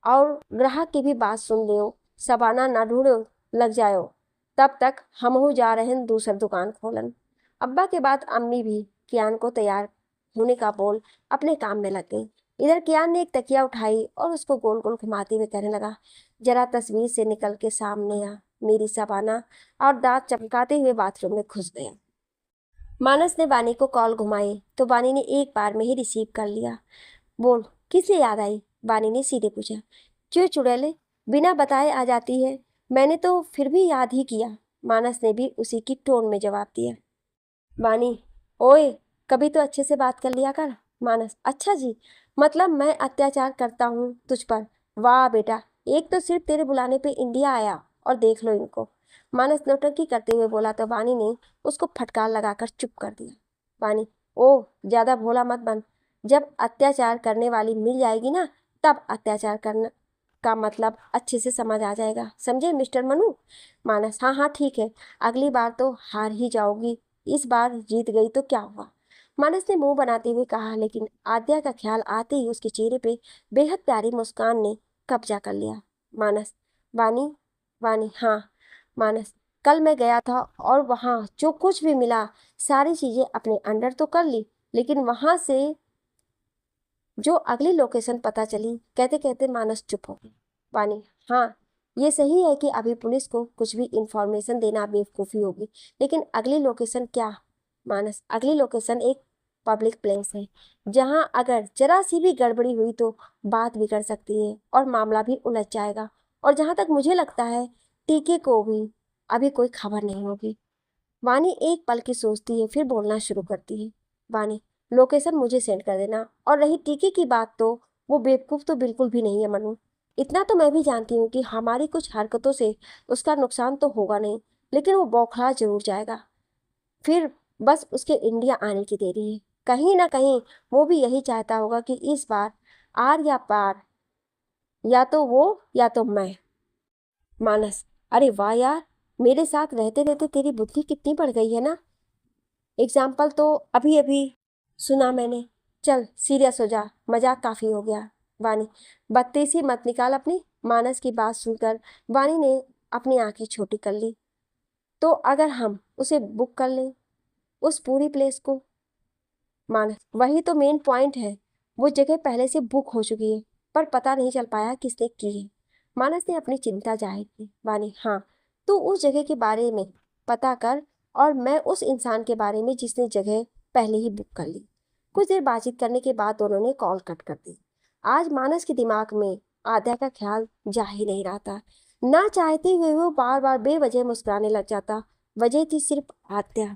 और ग्राहक की भी बात सुन लियो, सबाना ना ढूंढो लग जायो, तब तक हमहू जा रहे हैं दूसर दुकान खोलन। अब्बा के बाद अम्मी भी कियान को तैयार होने का बोल अपने काम में लग गई। इधर कियान ने एक तकिया उठाई और उसको गोल गोल घुमाते हुए कहने लगा, जरा तस्वीर से निकल के सामने आ मेरी सबाना, और दांत चमकाते हुए बाथरूम में घुस गया। मानस ने वानी को कॉल घुमाई तो वानी ने एक बार में ही रिसीव कर लिया। बोल, किसे याद आई? वानी ने सीधे पूछा। क्यों चुड़ैले, बिना बताए आ जाती है। मैंने तो फिर भी याद ही किया, मानस ने भी उसी की टोन में जवाब दिया। वानी, ओए, कभी तो अच्छे से बात कर लिया कर। मानस, अच्छा जी, मतलब मैं अत्याचार करता हूँ तुझ पर? वाह बेटा, एक तो सिर्फ तेरे बुलाने पे इंडिया आया और देख लो इनको। मानस नौटंकी करते हुए बोला तो वानी ने उसको फटकार लगाकर चुप कर दिया। वानी, ओह, ज्यादा भोला मत बन। जब अत्याचार करने वाली मिल जाएगी ना, तब अत्याचार करना का मतलब अच्छे से समझ आ जाएगा, समझे मिस्टर मनु? मानस, हाँ हाँ ठीक है, अगली बार तो हार ही जाओगी, इस बार जीत गई तो क्या हुआ? मानस ने मुंह बनाते हुए कहा, लेकिन आद्या का ख्याल आते ही उसके चेहरे पे बेहद प्यारी मुस्कान ने कब्जा कर लिया। मानस, वानी, वानी, हाँ। मानस, कल मैं गया था और वहाँ जो कुछ भी मिला सारी चीजें अपने अंडर तो कर ली, लेकिन वहां से जो अगली लोकेशन पता चली, कहते कहते मानस चुप हो गई। वानी, हाँ, ये सही है कि अभी पुलिस को कुछ भी इंफॉर्मेशन देना बेवकूफ़ी होगी, लेकिन अगली लोकेशन क्या? मानस, अगली लोकेशन एक पब्लिक प्लेस है, जहाँ अगर जरा सी भी गड़बड़ी हुई तो बात बिगड़ सकती है और मामला भी उलझ जाएगा। और जहाँ तक मुझे लगता है, टीके को भी अभी कोई खबर नहीं होगी। वानी एक पल की सोचती है, फिर बोलना शुरू करती है। वानी, लोकेशन मुझे सेंड कर देना। और रही टीके की बात, तो वो बेवकूफ़ तो बिल्कुल भी नहीं है मनु। इतना तो मैं भी जानती हूँ कि हमारी कुछ हरकतों से उसका नुकसान तो होगा नहीं, लेकिन वो बौखला जरूर जाएगा। फिर बस उसके इंडिया आने की देरी है। कहीं ना कहीं वो भी यही चाहता होगा कि इस बार आर या पार, या तो वो या तो मैं। मानस, अरे वाह यार, मेरे साथ रहते रहते तेरी बुद्धि कितनी बढ़ गई है ना। एग्जाम्पल तो अभी अभी सुना मैंने। चल सीरियस हो जा, मजाक काफी हो गया। वानी, बत्तीसी मत निकाल अपनी। मानस की बात सुनकर वानी ने अपनी आंखें छोटी कर ली। तो अगर हम उसे बुक कर लें, उस पूरी प्लेस को? मानस, वही तो मेन पॉइंट है, वो जगह पहले से बुक हो चुकी है, पर पता नहीं चल पाया किसने की है। मानस ने अपनी चिंता जाहिर की। वानी, हाँ, तो उस जगह के बारे में पता कर, और मैं उस इंसान के बारे में जिसने जगह पहले ही बुक कर ली। कुछ देर बातचीत करने के बाद दोनों ने कॉल कट कर दी। आज मानस के दिमाग में आद्या का ख्याल जा ही नहीं रहा था। ना चाहते हुए वो बार बार बेवजह मुस्कुराने लग जाता। वजह थी सिर्फ आद्या।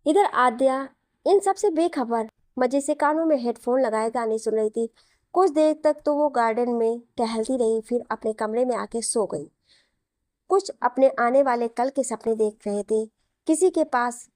इधर आद्या इन सब से बेखबर मजे से कानों में हेडफोन लगाए गाने सुन रही थी। कुछ देर तक तो वो गार्डन में टहलती रही, फिर अपने कमरे में आके सो गई। कुछ अपने आने वाले कल के सपने देख रहे थे। किसी के पास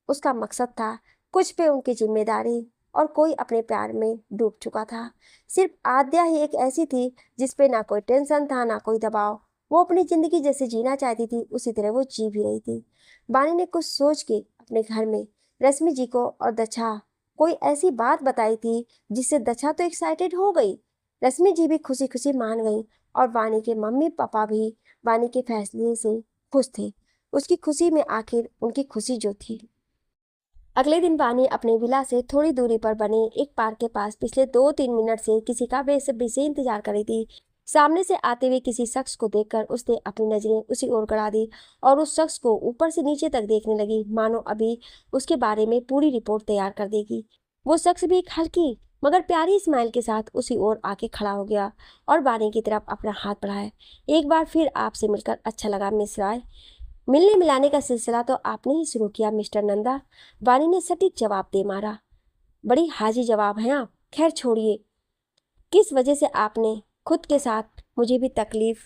उसका मकसद था, कुछ पे उनकी जिम्मेदारी, और कोई अपने प्यार में डूब चुका था। सिर्फ आद्या ही एक ऐसी थी जिस पे ना कोई टेंशन था ना कोई दबाव। वो अपनी जिंदगी जैसे जीना चाहती थी उसी तरह वो जी भी रही थी। बानी ने कुछ सोच के अपने घर में रश्मि जी को और दक्षा कोई ऐसी बात बताई थी जिससे दक्षा तो एक्साइटेड हो गई। रश्मि जी भी खुशी खुशी मान गई, और वानी के मम्मी पापा भी वानी के फैसले से खुश थे। उसकी खुशी में आखिर उनकी खुशी जो थी। अगले दिन वानी अपने विला से थोड़ी दूरी पर बने एक पार्क के पास पिछले 2-3 मिनट से किसी का बेसब्री से इंतजार कर रही थी। सामने से आते हुए किसी शख्स को देखकर उसने अपनी नजरें उसी ओर गड़ा दी और उस शख्स को ऊपर से नीचे तक देखने लगी, मानो अभी उसके बारे में पूरी रिपोर्ट तैयार कर देगी। वो शख्स भी एक हल्की मगर प्यारी स्माइल के साथ उसी ओर आके खड़ा हो गया और वानी की तरफ अपना हाथ बढ़ाया। एक बार फिर आपसे मिलकर अच्छा लगा मिस राय। मिलने मिलाने का सिलसिला तो आपने ही शुरू किया मिस्टर नंदा। वानी ने सटीक जवाब दे मारा। बड़ी हाजी जवाब हैं आप। खैर छोड़िए, किस वजह से आपने खुद के साथ मुझे भी तकलीफ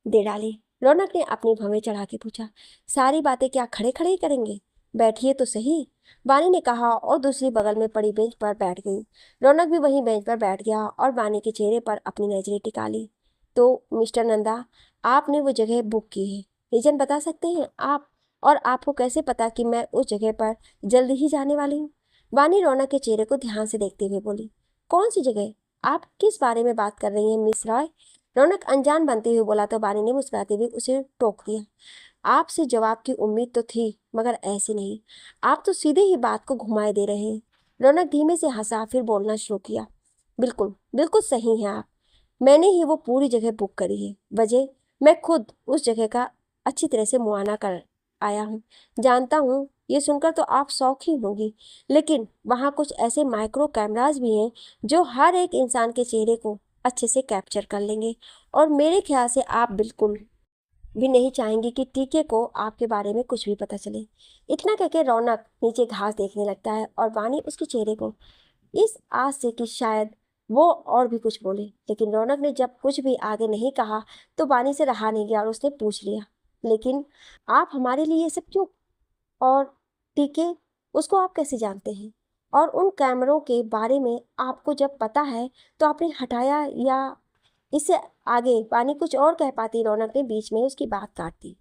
दे डाली? रौनक ने अपनी भवें चढ़ा के पूछा। सारी बातें क्या खड़े खड़े ही करेंगे? बैठिए तो सही, वानी ने कहा और दूसरी बगल में पड़ी बेंच पर बैठ गई। रौनक भी वहीं बेंच पर बैठ गया और वानी के चेहरे पर अपनी नजरें टिका ली। तो मिस्टर नंदा, आपने वो जगह बुक की है, रीजन बता सकते हैं आप? और आपको कैसे पता कि मैं उस जगह पर जल्दी ही जाने वाली हूँ? वानी रौनक के चेहरे को ध्यान से देखते हुए बोली। कौन सी जगह? आप किस बारे में बात कर रही हैं मिस रॉय? रौनक अनजान बनते हुए बोला तो वानी ने मुस्कुराते हुए उसे टोक दिया। आपसे जवाब की उम्मीद तो थी, मगर ऐसे नहीं। आप तो सीधे ही बात को घुमाए दे रहे हैं। रौनक धीमे से हंसा, फिर बोलना शुरू किया। बिल्कुल बिल्कुल सही हैं आप। मैंने ही वो पूरी जगह बुक करी है। वजह, मैं खुद उस जगह का अच्छी तरह से मुआयना कर आया हूँ। जानता हूँ ये सुनकर तो आप शौक ही होंगी, लेकिन वहाँ कुछ ऐसे माइक्रो कैमराज भी हैं जो हर एक इंसान के चेहरे को अच्छे से कैप्चर कर लेंगे, और मेरे ख्याल से आप बिल्कुल भी नहीं चाहेंगे कि टीके को आपके बारे में कुछ भी पता चले। इतना कहकर रौनक नीचे घास देखने लगता है और वानी उसके चेहरे को इस आस से कि शायद वो और भी कुछ बोले, लेकिन रौनक ने जब कुछ भी आगे नहीं कहा तो वानी से रहा नहीं गया और उसने पूछ लिया, लेकिन आप हमारे लिए ये सब क्यों? और टीके, उसको आप कैसे जानते हैं? और उन कैमरों के बारे में आपको जब पता है तो आपने हटाया या? इससे आगे वानी कुछ और कह पाती, रौनक ने बीच में उसकी बात काट दी।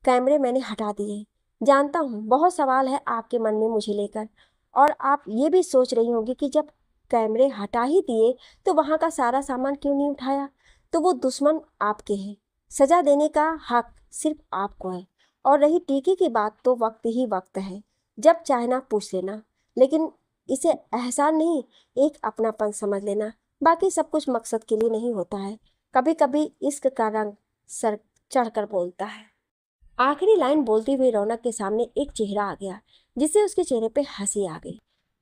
कैमरे मैंने हटा दिए, जानता हूँ बहुत सवाल है आपके मन में मुझे लेकर, और आप ये भी सोच रही होंगी कि जब कैमरे हटा ही दिए तो वहाँ का सारा सामान क्यों नहीं उठाया? तो वो दुश्मन आपके हैं, सजा देने का हक सिर्फ आपको है। और रही टीके की बात तो वक्त ही वक्त है, जब चाहे पूछ लेना, लेकिन इसे एहसान नहीं, एक अपनापन समझ लेना। बाकी सब कुछ मकसद के लिए नहीं होता है, कभी कभी इश्क का रंग सर चढ़कर बोलता है। आखिरी लाइन बोलते हुए रौनक के सामने एक चेहरा आ गया जिससे उसके चेहरे पे हंसी आ गई।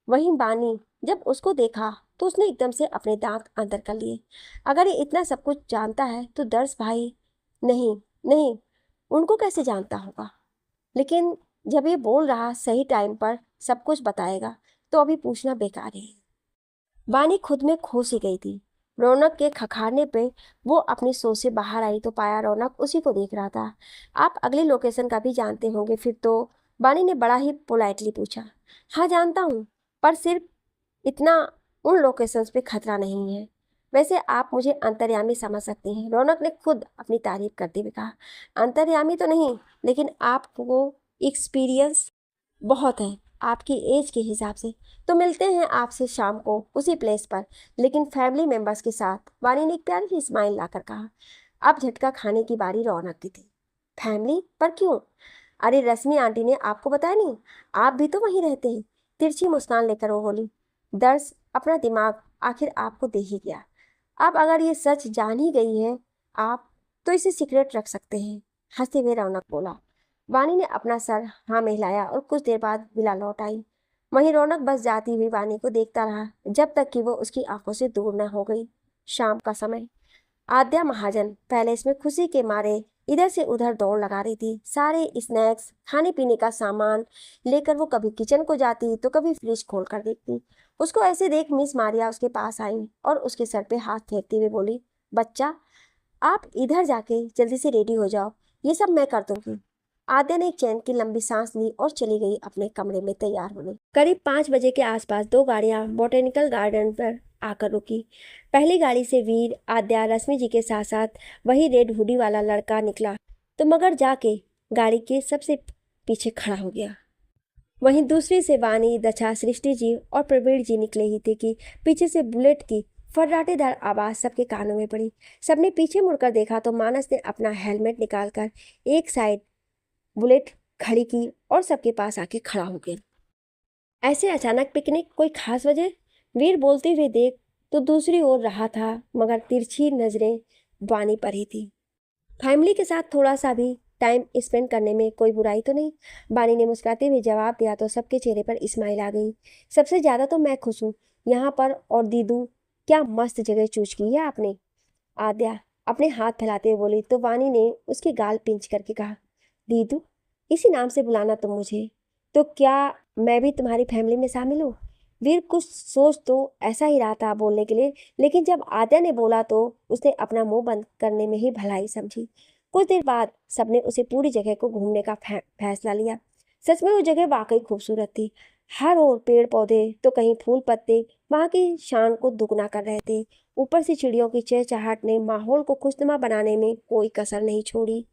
वहीं बानी जब उसको देखा तो उसने एकदम से अपने दांत अंदर कर लिए। अगर ये इतना सब कुछ जानता है तो दर्श भाई, नहीं नहीं, उनको कैसे जानता होगा? लेकिन जब ये बोल रहा सही टाइम पर सब कुछ बताएगा तो अभी पूछना बेकार है। वानी खुद में खो सी गई थी। रौनक के खखारने पे वो अपनी सोच से बाहर आई तो पाया रौनक उसी को देख रहा था। आप अगली लोकेशन का भी जानते होंगे फिर तो? वानी ने बड़ा ही पोलाइटली पूछा। हाँ जानता हूँ, पर सिर्फ इतना उन लोकेशंस पे खतरा नहीं है। वैसे आप मुझे अंतर्यामी समझ सकती हैं, रौनक ने खुद अपनी तारीफ करते हुए कहा। अंतर्यामी तो नहीं, लेकिन आपको एक्सपीरियंस बहुत है आपकी एज के हिसाब से। तो मिलते हैं आपसे शाम को उसी प्लेस पर, लेकिन फैमिली मेंबर्स के साथ, वानी ने एक प्यारी सी स्माइल लाकर कहा। अब झटका खाने की बारी रौनक की थी। फैमिली पर क्यों? अरे रश्मि आंटी ने आपको बताया नहीं, आप भी तो वहीं रहते हैं। तिरछी मुस्कान लेकर वो बोली। दर्श अपना दिमाग आखिर आपको दे ही गया। अब अगर ये सच जान ही गई है आप, तो इसे सीक्रेट रख सकते हैं, हंसते हुए रौनक बोला। वानी ने अपना सर हाँ में हिलाया और कुछ देर बाद विला लौट आई। वहीं रौनक बस जाती हुई वानी को देखता रहा जब तक कि वो उसकी आंखों से दूर न हो गई। शाम का समय। आद्या महाजन पैलेस में खुशी के मारे इधर से उधर दौड़ लगा रही थी। सारे स्नैक्स, खाने पीने का सामान लेकर वो कभी किचन को जाती तो कभी फ्रिज खोल कर देखती। उसको ऐसे देख मिस मारिया उसके पास आई और उसके सर पे हाथ फेरते हुए बोली, बच्चा आप इधर जाके जल्दी से रेडी हो जाओ, ये सब मैं कर दूंगी। आद्या ने एक चैन की लंबी सांस ली और चली गई अपने कमरे में तैयार होने। करीब 5 बजे के आसपास दो गाड़ियां बोटेनिकल गार्डन पर आकर रुकी। पहली गाड़ी से वीर, आद्या, रश्मि जी के साथ साथ वही रेड हुडी वाला लड़का निकला तो मगर जाके गाड़ी के सबसे पीछे खड़ा हो गया। वहीं दूसरी से वानी, दछा, सृष्टि जी और प्रवीण जी निकले ही थे कि पीछे से बुलेट की फर्राटेदार आवाज सबके कानों में पड़ी। सबने पीछे मुड़कर देखा तो मानस ने अपना हेलमेट निकालकर एक साइड बुलेट खड़ी की और सबके पास आके खड़ा हो गया। ऐसे अचानक पिकनिक, कोई खास वजह? वीर बोलते हुए देख तो दूसरी ओर रहा था मगर तिरछी नजरें वानी पर ही थी। फैमिली के साथ थोड़ा सा भी टाइम स्पेंड करने में कोई बुराई तो नहीं? वानी ने मुस्कुराते हुए जवाब दिया तो सबके चेहरे पर स्माइल आ गई। सबसे ज्यादा तो मैं खुश हूँ यहाँ पर। और दीदू, क्या मस्त जगह चूज की है आपने। आद्या अपने हाथ फैलाते हुए बोली तो वानी ने उसके गाल पिंच करके कहा, दीदू इसी नाम से बुलाना तुम मुझे, तो क्या मैं भी तुम्हारी फैमिली में शामिल हूँ? वीर कुछ सोच तो ऐसा ही रहा था बोलने के लिए, लेकिन जब आद्या ने बोला तो उसने अपना मुंह बंद करने में ही भलाई समझी। कुछ देर बाद सबने उसे पूरी जगह को घूमने का फैसला लिया। सच में वो जगह वाकई खूबसूरत थी। हर ओर पेड़ पौधे तो कहीं फूल पत्ते वहां की शान को दुगना कर रहे थे। ऊपर से चिड़ियों की चहचहाट ने माहौल को खुशनुमा बनाने में कोई कसर नहीं छोड़ी।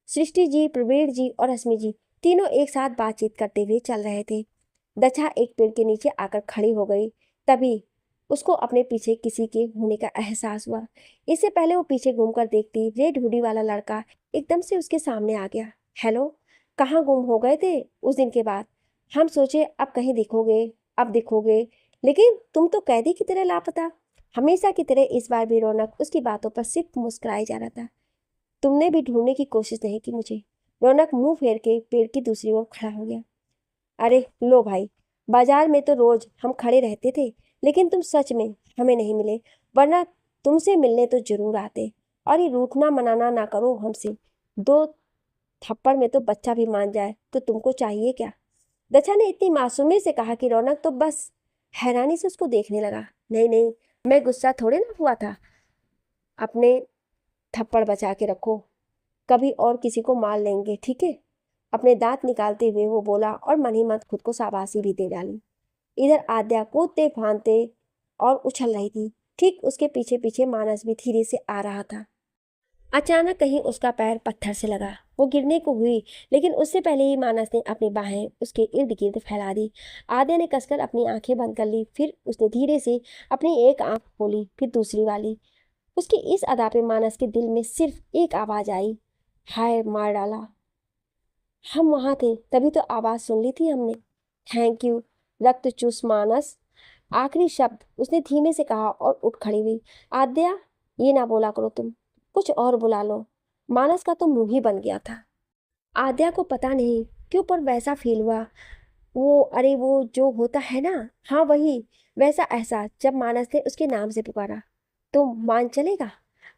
सृष्टि जी, प्रवीण जी और रश्मि जी तीनों एक साथ बातचीत करते हुए चल रहे थे। दछा एक पेड़ के नीचे आकर खड़ी हो गई। तभी उसको अपने पीछे किसी के होने का एहसास हुआ। इससे पहले वो पीछे घूमकर देखती, रेड हुडी वाला लड़का एकदम से उसके सामने आ गया। हेलो, कहाँ गुम हो गए थे उस दिन के बाद? हम सोचे अब कहीं दिखोगे, अब दिखोगे, लेकिन तुम तो कैदी की तरह लापता। हमेशा की तरह इस बार भी रौनक उसकी बातों पर सिर्फ मुस्कुराई जा रहा था। तुमने भी ढूंढने की कोशिश नहीं की मुझे। रौनक मुंह फेर के पेड़ की दूसरी ओर खड़ा हो गया। अरे लो भाई, बाजार में तो रोज हम खड़े रहते थे, लेकिन तुम सच में हमें नहीं मिले, वरना तुमसे मिलने तो जरूर आते। और ये रूठना मनाना ना करो हमसे। 2 थप्पड़ में तो बच्चा भी मान जाए तो तुमको चाहिए क्या? दक्षा ने इतनी मासूमी से कहा कि रौनक तो बस हैरानी से उसको देखने लगा। नहीं नहीं, मैं गुस्सा थोड़े ना हुआ था। अपने थप्पड़ बचा के रखो, कभी और किसी को मार लेंगे, ठीक है? अपने दांत निकालते हुए वो बोला और मन ही मन खुद को शाबाशी भी दे डाली। इधर आद्या कूदते फांदते और उछल रही थी। ठीक उसके पीछे पीछे मानस भी धीरे से आ रहा था। अचानक कहीं उसका पैर पत्थर से लगा, वो गिरने को हुई, लेकिन उससे पहले ही मानस ने अपनी बाहें उसके इर्द गिर्द फैला दी। आद्या ने कसकर अपनी आंखें बंद कर ली, फिर उसने धीरे से अपनी एक आंख खोली, फिर दूसरी वाली। उसकी इस अदा पे मानस के दिल में सिर्फ एक आवाज आई, हाय मार डाला। हम वहां थे तभी तो आवाज सुन ली थी हमने। थैंक यू रक्त चूस मानस। आखिरी शब्द उसने धीमे से कहा और उठ खड़ी हुई। आद्या, ये ना बोला करो तुम, कुछ और बुला लो। मानस का तो मुंह ही बन गया था। आद्या को पता नहीं क्यों पर वैसा फील हुआ। वो अरे वो जो होता है ना, हाँ वही, वैसा एहसास जब मानस ने उसके नाम से पुकारा। तुम मान चलेगा?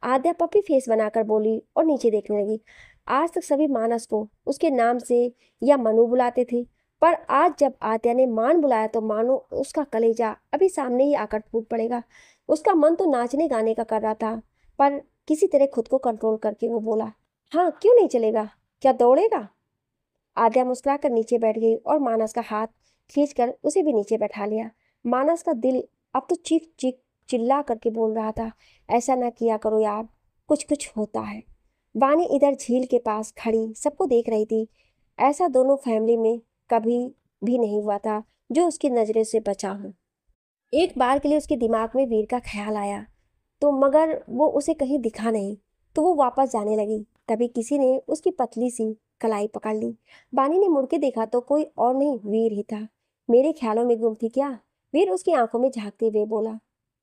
आद्या पपी फेस बनाकर बोली और नीचे देखने लगी। आज तक सभी मानस को उसके नाम से या मनु बुलाते थे, पर आज जब आद्या ने मान बुलाया तो मानो उसका कलेजा अभी सामने ही आकर फूट पड़ेगा। उसका मन तो नाचने गाने का कर रहा था, पर किसी तरह खुद को कंट्रोल करके वो बोला, हाँ क्यों नहीं चलेगा, क्या दौड़ेगा? आद्या मुस्कुराकर नीचे बैठ गई और मानस का हाथ खींचकर उसे भी नीचे बैठा लिया। मानस का दिल अब तो चीख चीख चिल्ला करके बोल रहा था, ऐसा ना किया करो यार, कुछ कुछ होता है। वानी इधर झील के पास खड़ी सबको देख रही थी। ऐसा दोनों फैमिली में कभी भी नहीं हुआ था जो उसकी नजरों से बचा हो। एक बार के लिए उसके दिमाग में वीर का ख्याल आया, तो मगर वो उसे कहीं दिखा नहीं, तो वो वापस जाने लगी। तभी किसी ने उसकी पतली सी कलाई पकड़ ली। बानी ने मुड़ के देखा तो कोई और नहीं, वीर ही था। मेरे ख्यालों में गुम थी क्या? वीर उसकी आंखों में झांकते हुए बोला।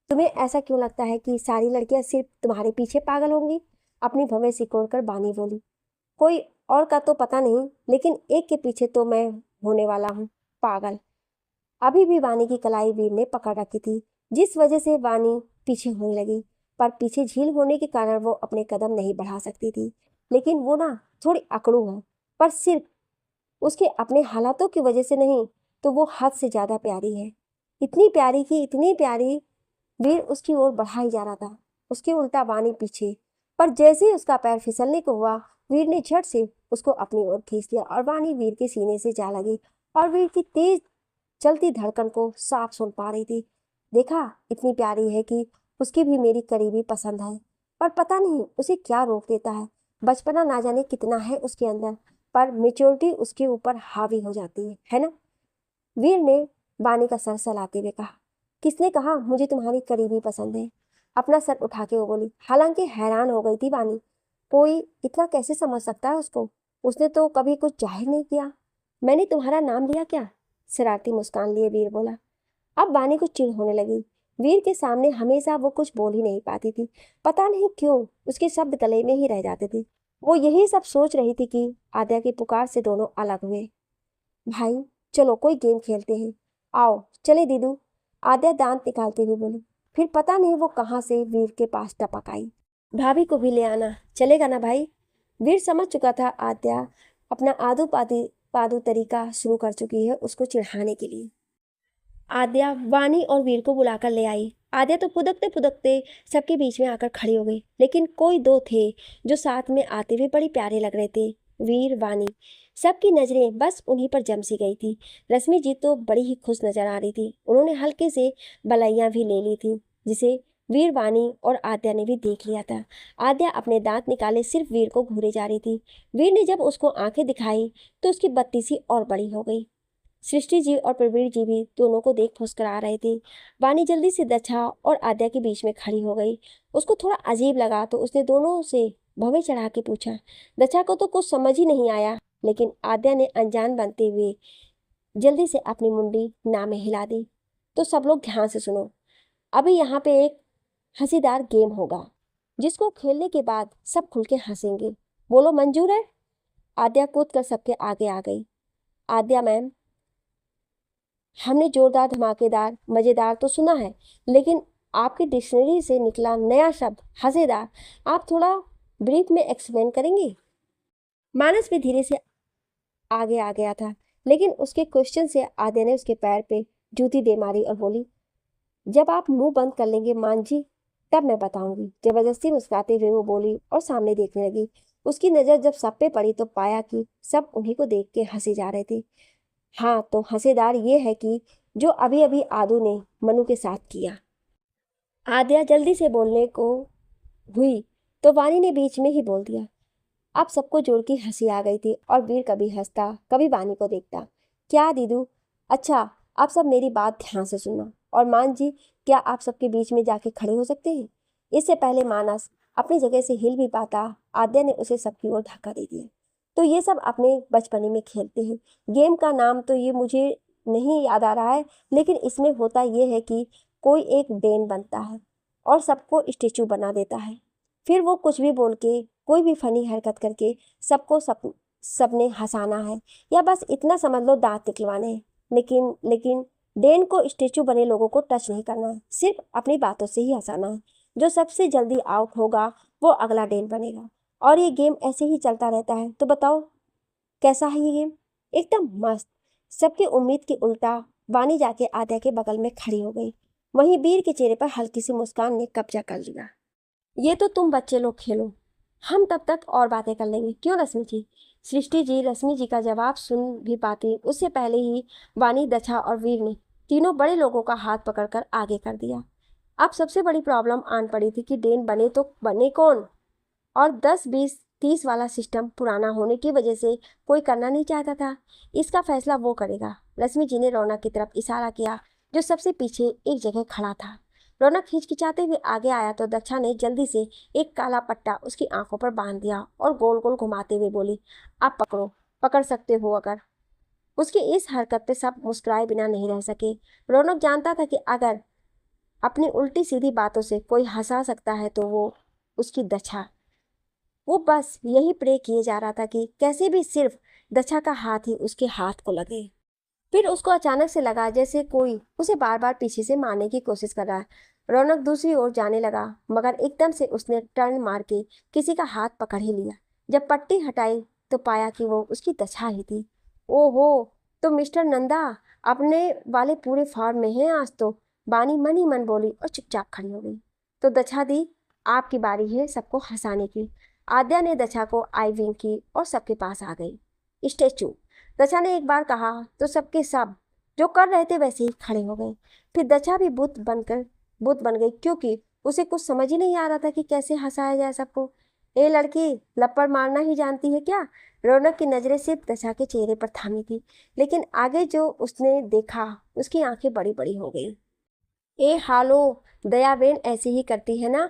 तुम्हें ऐसा क्यों लगता है कि सारी लड़कियां सिर्फ तुम्हारे पीछे पागल होंगी? अपनी भवें सिकोड़कर बानी बोली। कोई और का तो पता नहीं, लेकिन एक के पीछे तो मैं होने वाला हूँ पागल। अभी भी वानी की कलाई वीर ने पकड़ रखी थी, जिस वजह से वानी पीछे होने लगी। पर पीछे झील होने के कारण वो अपने कदम नहीं बढ़ा सकती थी। लेकिन वो ना थोड़ी अकड़ू है, पर सिर्फ उसके अपने हालातों की वजह से नहीं, तो वो हद से ज्यादा प्यारी है। इतनी प्यारी कि इतनी प्यारी। वीर उसकी ओर बढ़ा ही जा रहा था, उसके उल्टा वानी पीछे। पर जैसे ही उसका पैर फिसलने को हुआ, वीर ने झट से उसको अपनी ओर खींच लिया और वानी वीर के सीने से जा लगी और वीर की तेज चलती धड़कन को साफ सुन पा रही थी। देखा, इतनी प्यारी है कि उसकी भी मेरी करीबी पसंद है, पर पता नहीं उसे क्या रोक देता है। बचपना ना जाने कितना है उसके अंदर, पर मेच्योरिटी उसके ऊपर हावी हो जाती है ना? वीर ने वानी का सर सहलाते हुए कहा। किसने कहा मुझे तुम्हारी करीबी पसंद है? अपना सर उठा के वो बोली। हालांकि हैरान हो गई थी वानी, कोई इतना कैसे समझ सकता है उसको, उसने तो कभी कुछ जाहिर नहीं किया। मैंने तुम्हारा नाम लिया क्या? शरारती मुस्कान लिए वीर बोला। अब वानी को चिढ़ होने लगी। वीर के सामने हमेशा वो कुछ बोल ही नहीं पाती थी। पता नहीं क्यों उसके शब्द गले में ही रह जाते थे। वो यही सब सोच रही थी कि आद्या की पुकार से दोनों अलग हुए। भाई चलो कोई गेम खेलते हैं, आओ चले दीदू, आद्या दांत निकालती हुई बोली। फिर पता नहीं वो कहाँ से वीर के पास टपक आई। भाभी को भी ले आना, चलेगा ना भाई? वीर समझ चुका था आद्या अपना आदू पादी पादू तरीका शुरू कर चुकी है उसको चिढ़ाने के लिए। आद्या वानी और वीर को बुलाकर ले आई। आद्या तो पुदकते पुदकते सबके बीच में आकर खड़ी हो गई, लेकिन कोई दो थे जो साथ में आते हुए बड़ी प्यारे लग रहे थे, वीर वानी। सबकी नजरें बस उन्हीं पर जम सी गई थी। रश्मि जी तो बड़ी ही खुश नजर आ रही थी, उन्होंने हल्के से बलैया भी ले ली थी, जिसे वीर वानी और आद्या ने भी देख लिया था। आद्या अपने दांत निकाले सिर्फ वीर को घूरे जा रही थी। वीर ने जब उसको आंखें दिखाई तो उसकी बत्ती सी और बड़ी हो गई। सृष्टि जी और प्रवीर जी भी दोनों को देख फुसकर आ रहे थे। वानी जल्दी से दक्षा और आद्या के बीच में खड़ी हो गई। उसको थोड़ा अजीब लगा तो उसने दोनों से भवें चढ़ा के पूछा। दक्षा को तो कुछ समझ ही नहीं आया, लेकिन आद्या ने अनजान बनते हुए जल्दी से अपनी मुंडी ना में हिला दी। तो सब लोग ध्यान से सुनो, अभी यहाँ पे एक हंसीदार गेम होगा, जिसको खेलने के बाद सब खुल के हंसेंगे। बोलो मंजूर है? आद्या कूद कर सबके आगे आ गई। आद्या मैम, हमने जोरदार धमाकेदार मजेदार तो सुना है, लेकिन आपकी डिक्शनरी से निकला नया शब्द हंसेदार, आप थोड़ा ब्रीफ में एक्सप्लेन करेंगे? मानस भी धीरे से आगे आ गया था, लेकिन उसके क्वेश्चन से आद्या ने उसके पैर पे जूती दे मारी और बोली, जब आप मुंह बंद कर लेंगे मान जी, तब मैं बताऊंगी। जबरदस्ती मुस्कुराते हुए वो बोली और सामने देखने लगी। उसकी नज़र जब सब पे पड़ी तो पाया कि सब उन्हीं को देख के हंसे जा रहे थे। हाँ, तो हंसेदार ये है कि जो अभी अभी आदू ने मनु के साथ किया। आद्या जल्दी से बोलने को हुई तो वानी ने बीच में ही बोल दिया। अब सबको जोड़ की हंसी आ गई थी और वीर कभी हंसता कभी वानी को देखता। क्या दीदू? अच्छा, आप सब मेरी बात ध्यान से सुनना। और मान जी, क्या आप सबके बीच में जाके खड़े हो सकते हैं? इससे पहले मानस अपनी जगह से हिल भी पाता, आद्या ने उसे सबकी ओर धक्का दे दिया। तो ये सब अपने बचपने में खेलते हैं। गेम का नाम तो ये मुझे नहीं याद आ रहा है, लेकिन इसमें होता ये है कि कोई एक डेन बनता है और सबको स्टेचू बना देता है। फिर वो कुछ भी बोल के, कोई भी फनी हरकत करके सबने हंसाना है, या बस इतना समझ लो दांत निकलवाने हैं। लेकिन डेन को स्टेचू बने लोगों को टच नहीं करना है, सिर्फ अपनी बातों से ही हंसाना है। जो सबसे जल्दी आउट होगा वो अगला डेन बनेगा, और ये गेम ऐसे ही चलता रहता है। तो बताओ कैसा है ये गेम? एकदम मस्त। सबकी उम्मीद के उल्टा वानी जाके आद्या के बगल में खड़ी हो गई। वहीं वीर के चेहरे पर हल्की सी मुस्कान ने कब्जा कर लिया। ये तो तुम बच्चे लोग खेलो, हम तब तक और बातें कर लेंगे, क्यों रश्मि जी? सृष्टि जी रश्मि जी का जवाब सुन भी पाती उससे पहले ही वानी, दक्षा और वीर ने तीनों बड़े लोगों का हाथ पकड़कर आगे कर दिया। अब सबसे बड़ी प्रॉब्लम आन पड़ी थी कि डेन बने तो बने कौन? और 10, 20, 30 वाला सिस्टम पुराना होने की वजह से कोई करना नहीं चाहता था। इसका फैसला वो करेगा। रश्मि जी ने रौनक की तरफ इशारा किया, जो सबसे पीछे एक जगह खड़ा था। रौनक हिचकिचाते हुए आगे आया तो दक्षा ने जल्दी से एक काला पट्टा उसकी आंखों पर बांध दिया और गोल गोल घुमाते हुए बोली, आप पकड़ो, पकड़ सकते हो अगर। उसकी इस हरकत पे सब मुस्कुराए बिना नहीं रह सके। रौनक जानता था कि अगर अपनी उल्टी सीधी बातों से कोई हंसा सकता है तो वो उसकी दक्षा। वो बस यही प्रे किए जा रहा था कि कैसे भी सिर्फ दक्षा का हाथ ही उसके हाथ को लगे। फिर उसको अचानक से लगा जैसे कोई उसे बार बार पीछे से मारने की कोशिश कर रहा है। रौनक दूसरी ओर जाने लगा, मगर एकदम से उसने टर्न मार के किसी का हाथ पकड़ ही लिया। जब पट्टी हटाई तो पाया कि वो उसकी दक्षा ही थी। ओहो, तो मिस्टर नंदा अपने वाले पूरे फॉर्म में हैं आज तो। बानी मन ही मन बोली और चुपचाप खड़ी हो गई। तो दक्षा दी, आपकी बारी है सबको हंसाने की। आद्या ने दक्षा को आई विंक की और सबके पास आ गई। स्टेचू, दक्षा ने एक बार कहा तो सबके सब जो कर रहे थे वैसे ही खड़े हो गए। फिर दक्षा भी बुत बन गई, क्योंकि उसे कुछ समझ ही नहीं आ रहा था कि कैसे हंसाया जाए सबको। ए लड़की, लप्पड़ मारना ही जानती है क्या? रौनक की नजरें सिर्फ दशा के चेहरे पर थामी थी, लेकिन आगे जो उसने देखा उसकी आंखें बड़ी बड़ी हो गई। ए हालो, दयाबेन ऐसे ही करती है ना?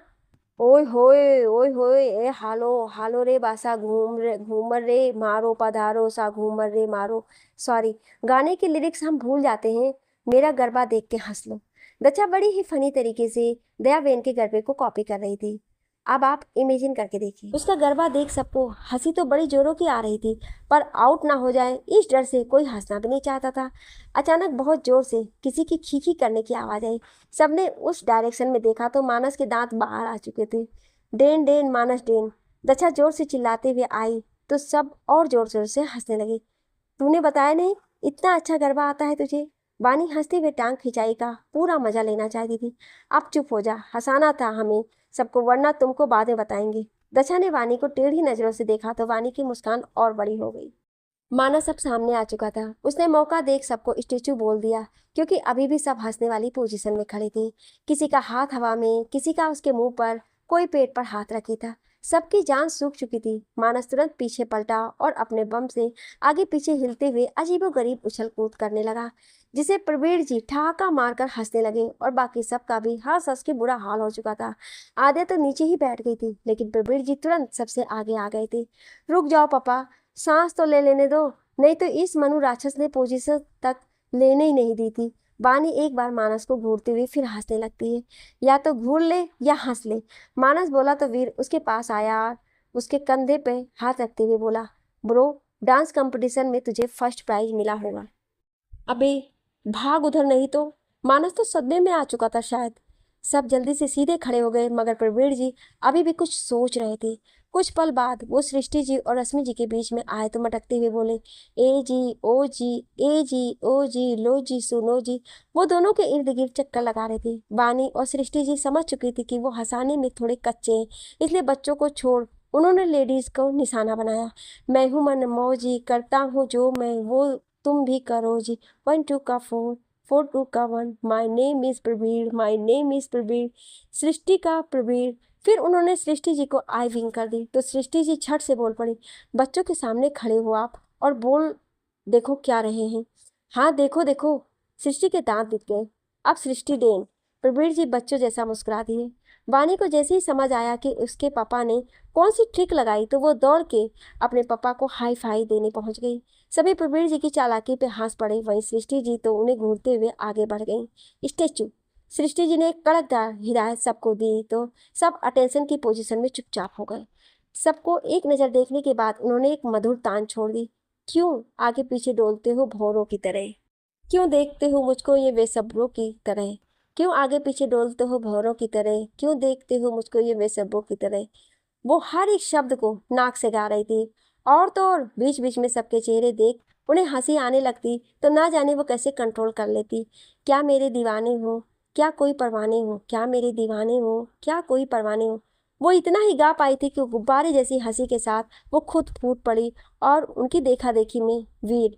ओए होए, ए हालो हालो रे बासा घूमर रे मारो पधारो सा घूमर रे मारो। सॉरी, गाने के लिरिक्स हम भूल जाते हैं। मेरा गरबा देख के हंस लो। दक्षा बड़ी ही फनी तरीके से दयाबेन के गरबे को कॉपी कर रही थी। अब आप इमेजिन करके देखिए, उसका गरबा देख सबको हंसी तो बड़ी जोरों की आ रही थी, पर आउट ना हो जाए इस डर से कोई हंसना भी नहीं चाहता था। अचानक बहुत जोर से किसी की खीखी करने की आवाज आई। सबने उस डायरेक्शन में देखा तो मानस के दांत बाहर आ चुके थे। डेन डेन मानस डेन, दक्षा जोर से चिल्लाते हुए आई तो सब और जोर जोर से हंसने लगे। तूने बताया नहीं इतना अच्छा गरबा आता है तुझे? वानी हंसते हुए टांग खिंचाई का पूरा मजा लेना चाहती थी। अब चुप हो जा, हंसाना था हमें सबको, वरना तुमको बाद में बताएंगे। दशा ने वानी को टेढ़ी नजरों से देखा तो वानी की मुस्कान और बड़ी हो गई। मानस अब सामने आ चुका था। उसने मौका देख सबको स्टेचू बोल दिया, क्योंकि अभी भी सब हंसने वाली पोजीशन में खड़े थे। किसी का हाथ हवा में, किसी का उसके मुंह पर, कोई पेट पर हाथ रखे था। सबकी जान सूख चुकी थी। मानस तुरंत पीछे पलटा और अपने बम से आगे पीछे हिलते हुए अजीबोगरीब उछल कूद करने लगा, जिसे प्रवीण जी ठहाका मारकर हंसने लगे और बाकी सबका भी हंस हंस के बुरा हाल हो चुका था। आद्या तो नीचे ही बैठ गई थी, लेकिन प्रवीण जी तुरंत सबसे आगे आ गए थे। रुक जाओ पापा, सांस तो ले लेने दो, नहीं तो इस मनु राक्षस ने पोजीशन तक लेने ही नहीं दी थी। बानी एक बार मानस को घूरते हुए फिर हंसने लगती है। या तो घूर ले या हंस ले। मानस बोला तो वीर उसके पास आया और उसके कंधे पे हाथ रखते हुए बोला, ब्रो, डांस कंपटीशन में तुझे फर्स्ट प्राइज मिला होगा। अबे भाग उधर, नहीं तो। मानस तो सदमे में आ चुका था शायद। सब जल्दी से सीधे खड़े हो गए, मगर प्रवीण जी अभी भी कुछ सोच रहे थे। कुछ पल बाद वो सृष्टि जी और रश्मि जी के बीच में आए तो मटकते हुए बोले, ए जी, ओ जी, ए जी, ओ जी, लो जी, सुनो जी। वो दोनों के इर्द गिर्द चक्कर लगा रहे थे। वानी और सृष्टि जी समझ चुकी थी कि वो हंसाने में थोड़े कच्चे हैं, इसलिए बच्चों को छोड़ उन्होंने लेडीज को निशाना बनाया। मैं हूँ मनमोह जी, करता हूँ जो मैं वो तुम भी करो जी। 1 2 का 4, 4 2 का 1, my name is Praveen, my name is Praveen, सृष्टि का प्रवीण। फिर उन्होंने सृष्टि जी को आई विंक कर दी तो सृष्टि जी छट से बोल पड़ी, बच्चों के सामने खड़े हो आप और बोल देखो क्या रहे हैं। हाँ देखो देखो, सृष्टि के दांत दिख गए। अब सृष्टि डेन। प्रवीण जी बच्चों जैसा मुस्कुरा दिए। वानी को जैसे ही समझ आया कि उसके पापा ने कौन सी ट्रिक लगाई तो वो दौड़ के अपने पापा को हाई फाई देने पहुंच गई। सभी प्रवीण जी की चालाकी पे हंस पड़े। वहीं सृष्टि जी तो उन्हें घूरते हुए आगे बढ़ गई। स्टेचू। सृष्टि जी ने एक कड़कदार हिदायत सबको दी तो सब अटेंशन की पोजीशन में चुपचाप हो गए। सबको एक नज़र देखने के बाद उन्होंने एक मधुर तान छोड़ दी। क्यों आगे पीछे डोलते हो भौरों की तरह? क्यों देखते हो मुझको ये बेसब्रों की तरह? क्यों आगे पीछे डोलते हो भौरों की तरह? क्यों देखते हो मुझको ये बेसब्रों की तरह? वो हर एक शब्द को नाक से गा रही थी। और तो और बीच बीच में सबके चेहरे देख उन्हें हंसी आने लगती तो ना जाने वो कैसे कंट्रोल कर लेती। क्या मेरे दीवाने हो, क्या कोई परवाने हो, क्या मेरे दीवाने हो, क्या कोई परवाने हो। वो इतना ही गा पाई थी कि गुब्बारे जैसी हंसी के साथ वो खुद फूट पड़ी। और उनकी देखा देखी में वीर,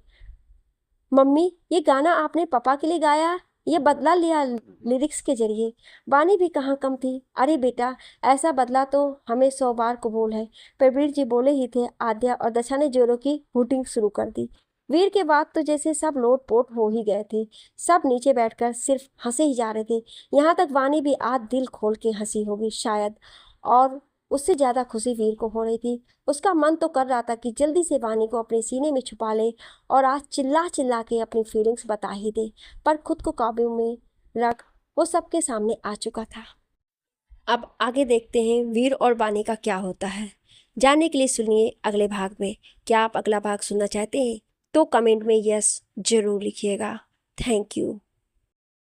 मम्मी ये गाना आपने पापा के लिए गाया, ये बदला लिया लिरिक्स के जरिए। वानी भी कहाँ कम थी, अरे बेटा ऐसा बदला तो हमें 100 बार कबूल है। प्रवीर जी बोले ही थे, आद्या और दशा ने जोरों की हूटिंग शुरू कर दी। वीर के बाद तो जैसे सब लोट पोट हो ही गए थे। सब नीचे बैठकर सिर्फ हंसे ही जा रहे थे। यहाँ तक वानी भी आज दिल खोल के हंसी होगी शायद, और उससे ज़्यादा खुशी वीर को हो रही थी। उसका मन तो कर रहा था कि जल्दी से वानी को अपने सीने में छुपा ले और आज चिल्ला चिल्ला के अपनी फीलिंग्स बता ही दे, पर खुद को काबू में रख वो सबके सामने आ चुका था। अब आगे देखते हैं वीर और वानी का क्या होता है। जानने के लिए सुनिए अगले भाग में। क्या आप अगला भाग सुनना चाहते हैं तो कमेंट में यस जरूर लिखिएगा। Thank you.